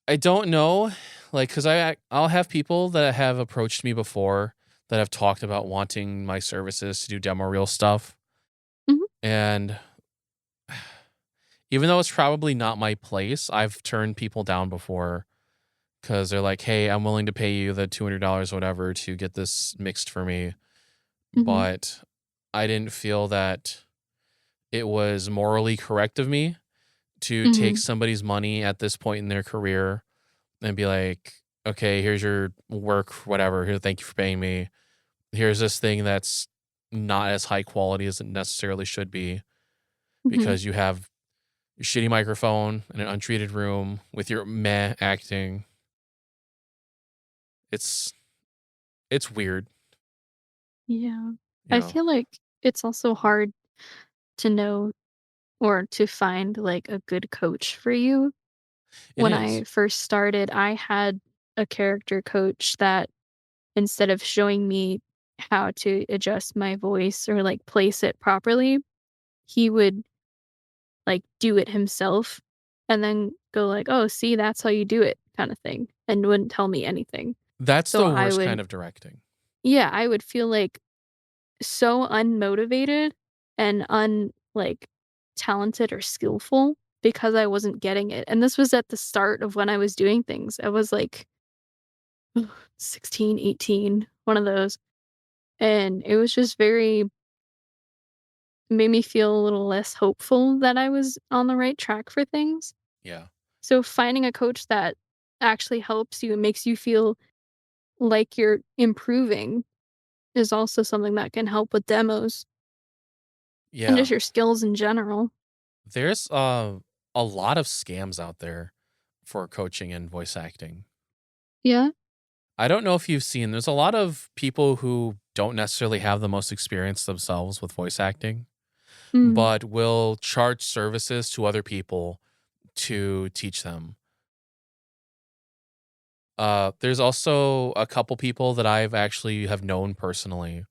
I don't know, like, cause I'll have people that have approached me before that have talked about wanting my services to do demo reel stuff, mhm, and even though it's probably not my place, I've turned people down before because they're like, "Hey, I'm willing to pay you the $200 or whatever to get this mixed for me," mhm, but I didn't feel that it was morally correct of me to take mhm, somebody's money at this point in their career and be like, "Okay, here's your work, whatever. Here, thank you for paying me. Here's this thing that's not as high quality as it necessarily should be mhm, because you have your shitty microphone in an untreated room with your meh acting." It's it's weird, Yeah. you I know. feel like it's also hard to know or to find, like, a good coach for you. It When is. I first started, I had a character coach that instead of showing me how to adjust my voice or, like, place it properly, he would, like, do it himself and then go like, "Oh, see, that's how you do it," kinda thing, and wouldn't tell me anything. That's So the I worst would kind of directing. yeah, I would feel, like, so unmotivated and like, talented or skillful because I wasn't getting it, and this was at the start of when I was doing things. I was, like, 16, 18, one of those, and it was just very made me feel a little less hopeful that I was on the right track for things. Yeah. So finding a coach that actually helps you and makes you feel like you're improving is also something that can help with demos and Yeah. just your skills in general. There's a lot of scams out there for coaching and voice acting. Yeah. I don't know if you've seen there's a lot of people who don't necessarily have the most experience themselves with voice acting, Mm. but will charge services to other people to teach them. There's also a couple people that I've actually have known personally.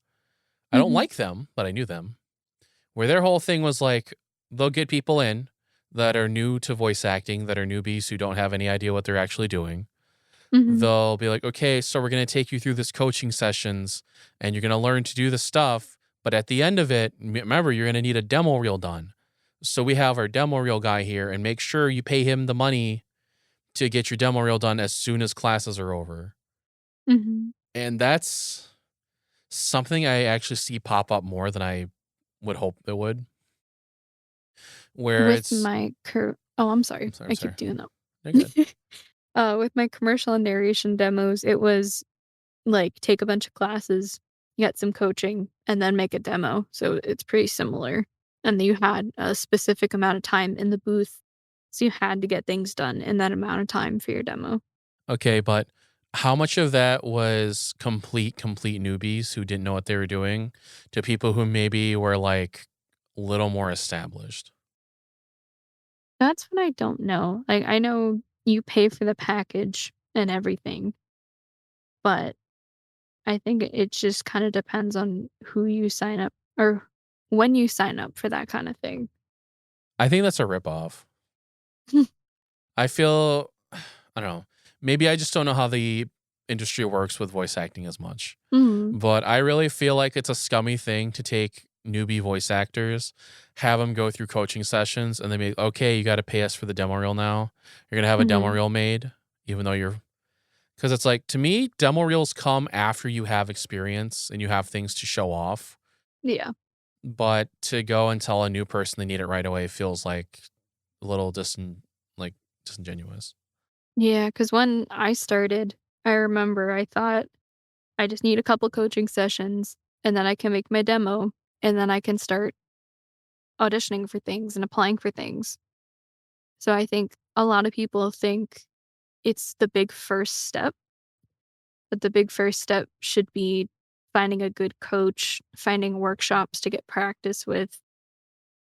I don't Mhm. like them, but I knew them. Where their whole thing was like they'll get people in that are new to voice acting, that are newbies who don't have any idea what they're actually doing. Mhm. They'll be like, "Okay, so we're going to take you through this coaching sessions and you're going to learn to do the stuff, but at the end of it, remember you're going to need a demo reel done. So we have our demo reel guy here and make sure you pay him the money to get your demo reel done as soon as classes are over." Mhm. And that's something I actually see pop up more than I would hope it would, where With it's my oh, I'm sorry. I'm I keep sorry. doing that. They're good. With my commercial and narration demos, it was like take a bunch of classes, get some coaching, and then make a demo. So it's pretty similar. And you had a specific amount of time in the booth. So you had to get things done in that amount of time for your demo. Okay, but how much of that was complete newbies who didn't know what they were doing to people who maybe were like a little more established? That's what I don't know. Like I know you pay for the package and everything, but I think it just kind of depends on who you sign up or when you sign up for that kind of thing. I think that's a ripoff. I feel I don't know. Maybe I just don't know how the industry works with voice acting as much. Mhm. But I really feel like it's a scummy thing to take newbie voice actors, have them go through coaching sessions, and then be okay, you got to pay us for the demo reel now. You're gonna have a demo Mhm. reel made, even though you're because it's like to me, demo reels come after you have experience and you have things to show off. Yeah. But to go and tell a new person they need it right away feels like a little like disingenuous. Yeah, because when I started, I remember I thought I just need a couple coaching sessions and then I can make my demo and then I can start auditioning for things and applying for things. So I think a lot of people think it's the big first step, but the big first step should be finding a good coach, finding workshops to get practice with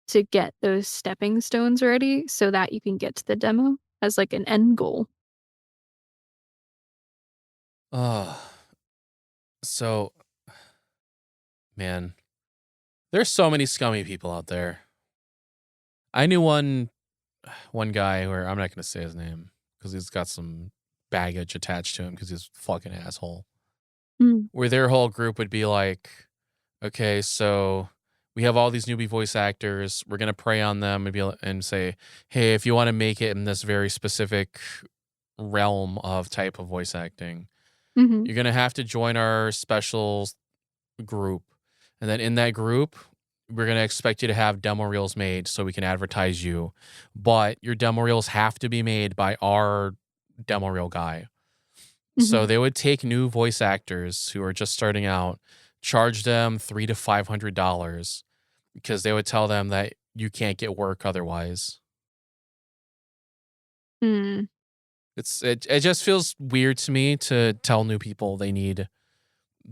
to get those stepping stones ready so that you can get to the demo as like an end goal. Oh, so man, there's so many scummy people out there. I knew one guy where I'm not gonna say his name because he's got some baggage attached to him because he's a fucking asshole. Mm. Where their whole group would be like, okay, so we have all these newbie voice actors. We're gonna prey on them and and say, hey, if you want to make it in this very specific realm of type of voice acting, Mhm. you're gonna have to join our special group, and then in that group, we're gonna expect you to have demo reels made so we can advertise you, but your demo reels have to be made by our demo reel guy. So Mhm. they would take new voice actors who are just starting out, charge them $300 to $500 because they would tell them that you can't get work otherwise. Mm. It just feels weird to me to tell new people they need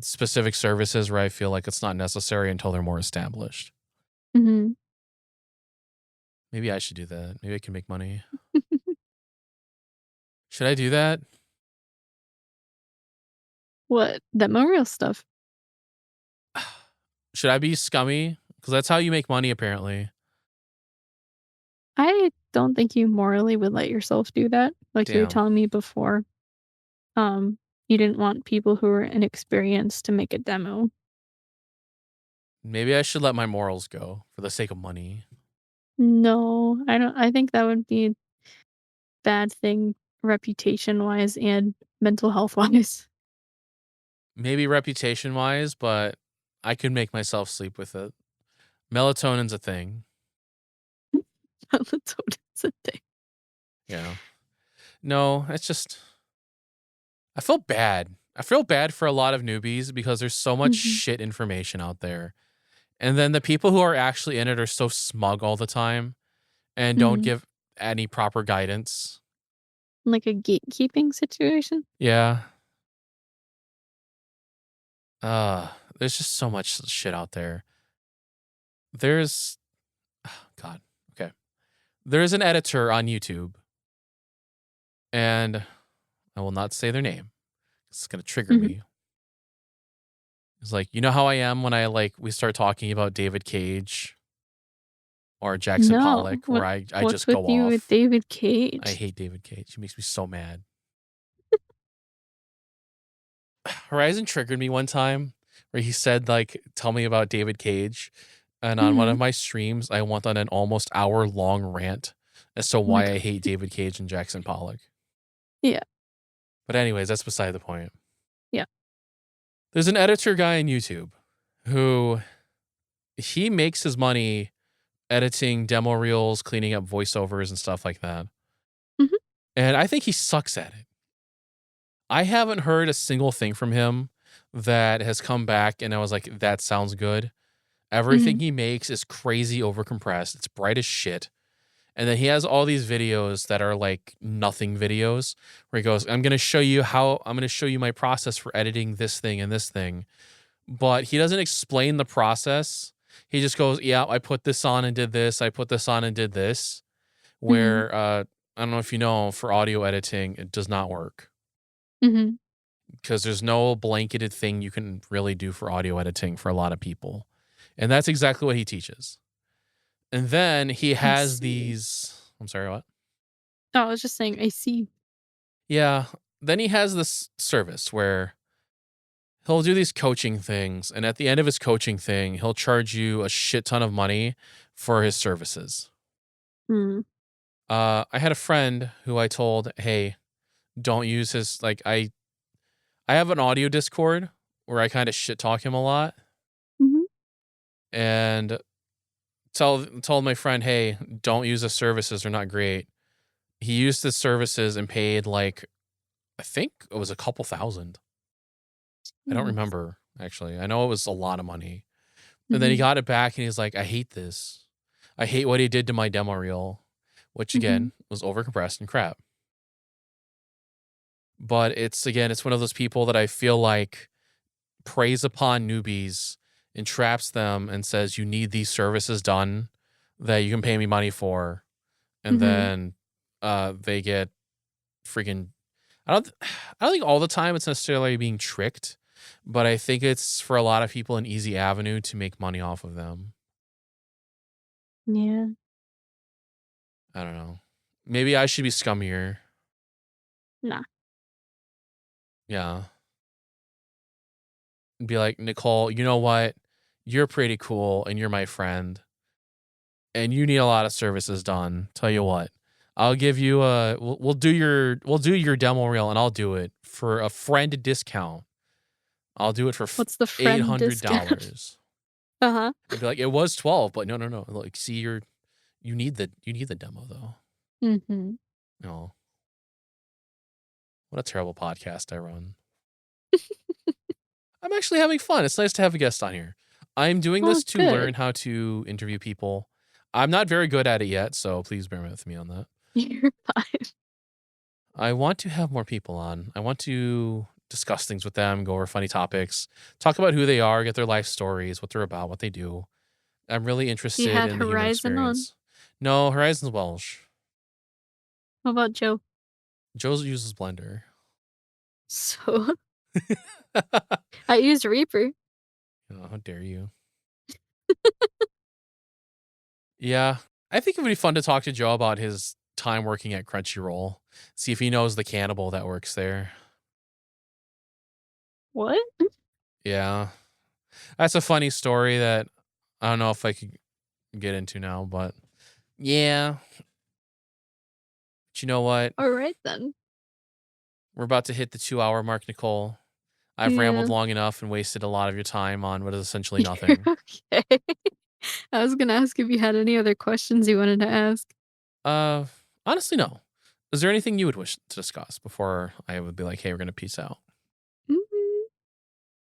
specific services where I feel like it's not necessary until they're more established. Mhm. Maybe I should do that. Maybe I can make money. Should I do that? What? Demo reel stuff? Should I be scummy? Because that's how you make money, apparently. I don't think you morally would let yourself do that. Like you were Damn. telling me before, you didn't want people who were inexperienced to make a demo. Maybe I should let my morals go for the sake of money. No, I don't I think that would be a bad thing reputation-wise and mental health-wise. Maybe reputation wise, but I could make myself sleep with it. Melatonin's a thing. Melatonin's a thing. Yeah. No, it's just I feel bad. I feel bad for a lot of newbies because there's so much Mhm, shit information out there. And then the people who are actually in it are so smug all the time and don't mhm. give any proper guidance. Like a gatekeeping situation? Yeah. Uh, there's just so much shit out there. There's God. Okay. There's an editor on YouTube, and I will not say their name. It's gonna trigger Mhm. me. It's like, you know how I am when we start talking about David Cage or Jackson No. Pollock, where I What's just with go you with off. David I Cage? hate David Cage. He makes me so mad. Horizon triggered me one time where he said, like, tell me about David Cage. And on one Mhm. of my streams, I went on an almost hour long rant as to Oh my why god. I hate David Cage and Jackson Pollock. Yeah, But anyways, that's beside the point. yeah. There's an editor guy on YouTube who he makes his money editing demo reels, cleaning up voiceovers and stuff like that. Mhm, And I think he sucks at it. I haven't heard a single thing from him that has come back and I was like, that sounds good. Everything mhm, he makes is crazy overcompressed. It's bright as shit. And then he has all these videos that are like nothing videos where he goes, I'm going to show you my process for editing this thing and this thing. But he doesn't explain the process. He just goes, yeah, I put this on and did this. I put this on and did this. mhm, Where, I don't know if you know, for audio editing, it does not work mhm. because there's no blanketed thing you can really do for audio editing for a lot of people. And that's exactly what he teaches. And then he I has see. these, I'm sorry, what? Oh, I was just saying, I see. Yeah. Then he has this service where he'll do these coaching things. And at the end of his coaching thing, he'll charge you a shit ton of money for his services. Mm, I had a friend who I told, hey, don't use his, I have an audio Discord where I kind of shit talk him a lot. mhm, And told my friend, hey, don't use the services. They're not great. He used the services and paid like, I think it was a couple thousand. I don't jeez. remember actually. I know it was a lot of money. And then he Mhm, got it back and he's like, I hate this. I hate what he did to my demo reel, which mhm. again was overcompressed and crap. But it's one of those people that I feel like preys upon newbies, entraps them, and says, you need these services done that you can pay me money for. And Mhm. then they get freaking I don't think all the time it's necessarily being tricked, but I think it's for a lot of people an easy avenue to make money off of them. Yeah. I don't know. Maybe I should be scummier. Nah. Yeah. Be like, Nicole, you know what? You're pretty cool and you're my friend. And you need a lot of services done. Tell you what. I'll give you a we'll do your demo reel and I'll do it for a friend discount. I'll do it for What's the friend discount? $800. Uh-huh. I'd be like, it was 12, but no, no, no. Like, see, you need the demo though. Mhm. No, what a terrible podcast I run. I'm actually having fun. It's nice to have a guest on here. I'm doing Well, this to good. learn how to interview people. I'm not very good at it yet, so please bear with me on that. You're fine. I want to have more people on. I want to discuss things with them, go over funny topics, talk about who they are, get their life stories, what they're about, what they do. I'm really You interested had in the human Horizon on? experience. No, Horizon's Welsh. What about Joe? Joe uses Blender. So, I used Reaper. Oh, how dare you? Yeah, I think it would be fun to talk to Joe about his time working at Crunchyroll. See if he knows the cannibal that works there. What? Yeah, that's a funny story that I don't know if I could get into now, but yeah. But you know what? Alright then. We're about to hit the 2 hour mark, Nicole. I've rambled Yeah. long enough and wasted a lot of your time on what is essentially You're nothing. okay. I was gonna ask if you had any other questions you wanted to ask. Uh, honestly, no. Is there anything you would wish to discuss before I would be like, hey, we're gonna peace out? Mm,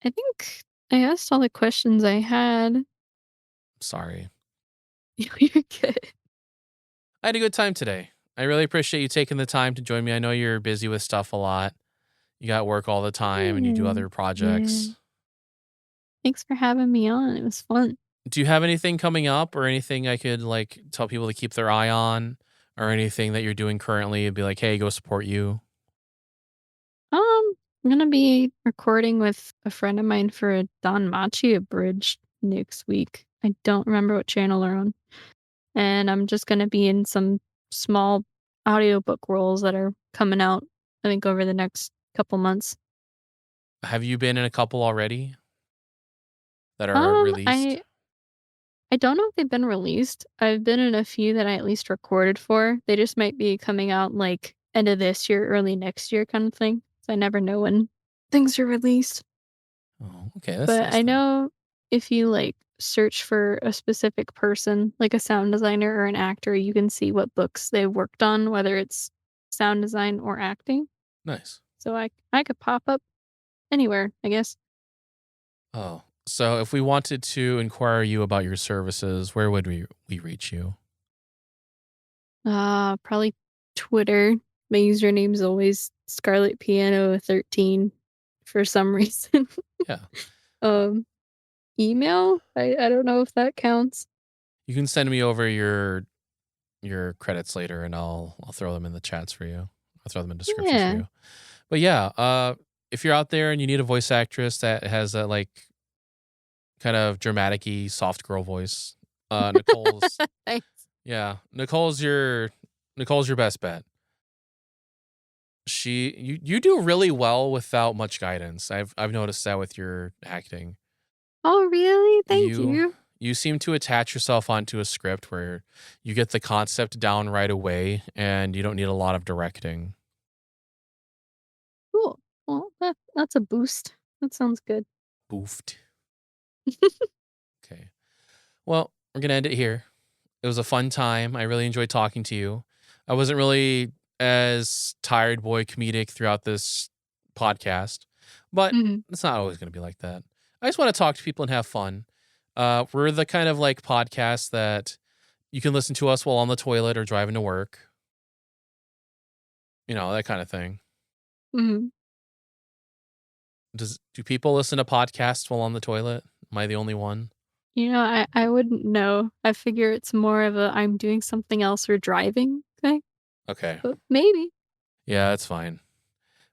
I think I asked all the questions I had. Sorry. You're good. I had a good time today. I really appreciate you taking the time to join me. I know you're busy with stuff a lot. You got work all the time and you do Yeah. other Yeah. projects. Thanks for having me on. It was fun. Do you have anything coming up or anything I could like tell people to keep their eye on or anything that you're doing currently and be like, hey, go support you? I'm gonna be recording with a friend of mine for a Don Machi abridged next week. I don't remember what channel they're on. And I'm just gonna be in some small audiobook roles that are coming out, I think, over the next couple months. Have you been in a couple already that are Um, released? I I don't know if they've been released. I've been in a few that I at least recorded for. They just might be coming out like end of this year, early next year kind of thing. So I never know when things are released. Oh, okay. That's But nice I then. know if you like search for a specific person, like a sound designer or an actor, you can see what books they've worked on, whether it's sound design or acting. Nice. So I could pop up anywhere, I guess. Oh, so if we wanted to inquire you about your services, where would we reach you? Probably Twitter. My username is always Scarlet Piano 13 for some reason. Yeah. Uh, um, email? I don't know if that counts. you can send me over your credits later and I'll throw them in the chats for you. I'll throw them in descriptions for Yeah. you. But yeah, if you're out there and you need a voice actress that has that like kind of dramatic-y soft girl voice, Nicole's Thanks. yeah, Nicole's your best bet. You do really well without much guidance. I've noticed that with your acting. Oh, really? Thank You you. you seem to attach yourself onto a script where you get the concept down right away and you don't need a lot of directing. Cool. Well, that's a boost. That sounds good. Boofed. Okay. Well, we're gonna end it here. It was a fun time. I really enjoyed talking to you. I wasn't really as tired boy comedic throughout this podcast, but Mhm. it's not always gonna be like that. I just want to talk to people and have fun. We're the kind of like podcast that you can listen to us while on the toilet or driving to work, that kind of thing. Mhm. Do people listen to podcasts while on the toilet? Am I the only one? I wouldn't know. I figure it's more of a I'm doing something else or driving thing, Okay. but maybe. Yeah, that's fine.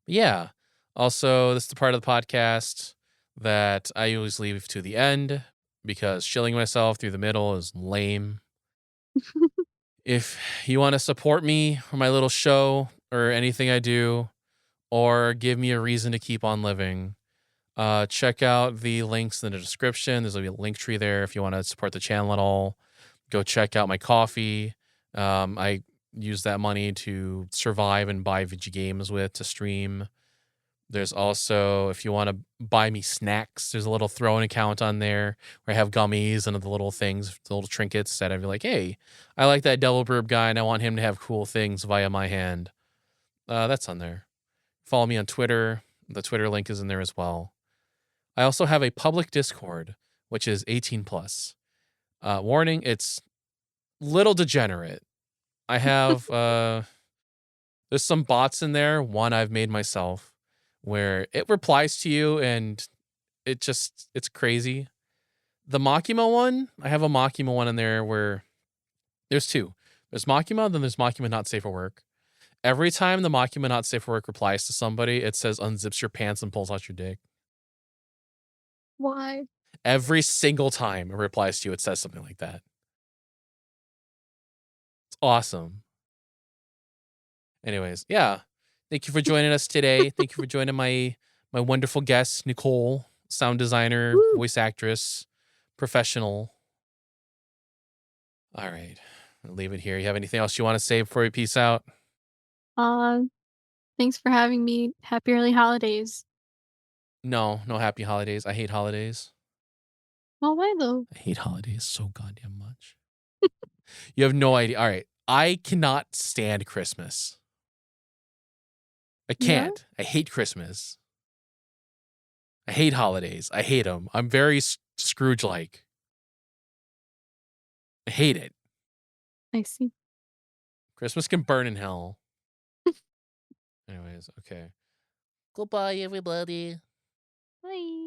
Yeah. Also, this is the part of the podcast that I always leave to the end because shilling myself through the middle is lame. If you want to support me or my little show or anything I do, or give me a reason to keep on living, check out the links in the description. There's a link tree there if you want to support the channel at all. Go check out my coffee. I use that money to survive and buy VG games with to stream. There's also, if you want to buy me snacks, there's a little throw-in account on there where I have gummies and the little things, the little trinkets that I'd be like, hey, I like that Devil Burb guy and I want him to have cool things via my hand. That's on there. Follow me on Twitter. The Twitter link is in there as well. I also have a public Discord, which is 18 plus. Warning, it's little degenerate. I have There's some bots in there. One I've made myself where it replies to you and it's crazy. The Makima one, I have a Makima one in there where there's two. There's Makima, then there's Makima not safe for work. Every time the Makima not safe for work replies to somebody, it says unzips your pants and pulls out your dick. Why? Every single time it replies to you, it says something like that. It's awesome. Anyways, yeah. Thank you for joining us today. Thank you for joining my wonderful guest, Nicole, sound designer, Woo! voice actress, professional. All right. I'll leave it here. You have anything else you want to say before we peace out? Uh, Thanks for having me. Happy early holidays. No, no happy holidays. I hate holidays. Oh, why though? I hate holidays so goddamn much. You have no idea. All right. I cannot stand Christmas. I Yeah? can't. I hate Christmas. I hate holidays. I hate them. I'm very Scrooge like. I hate it. I see. Christmas can burn in hell. Anyways, okay. Goodbye, everybody. Bye.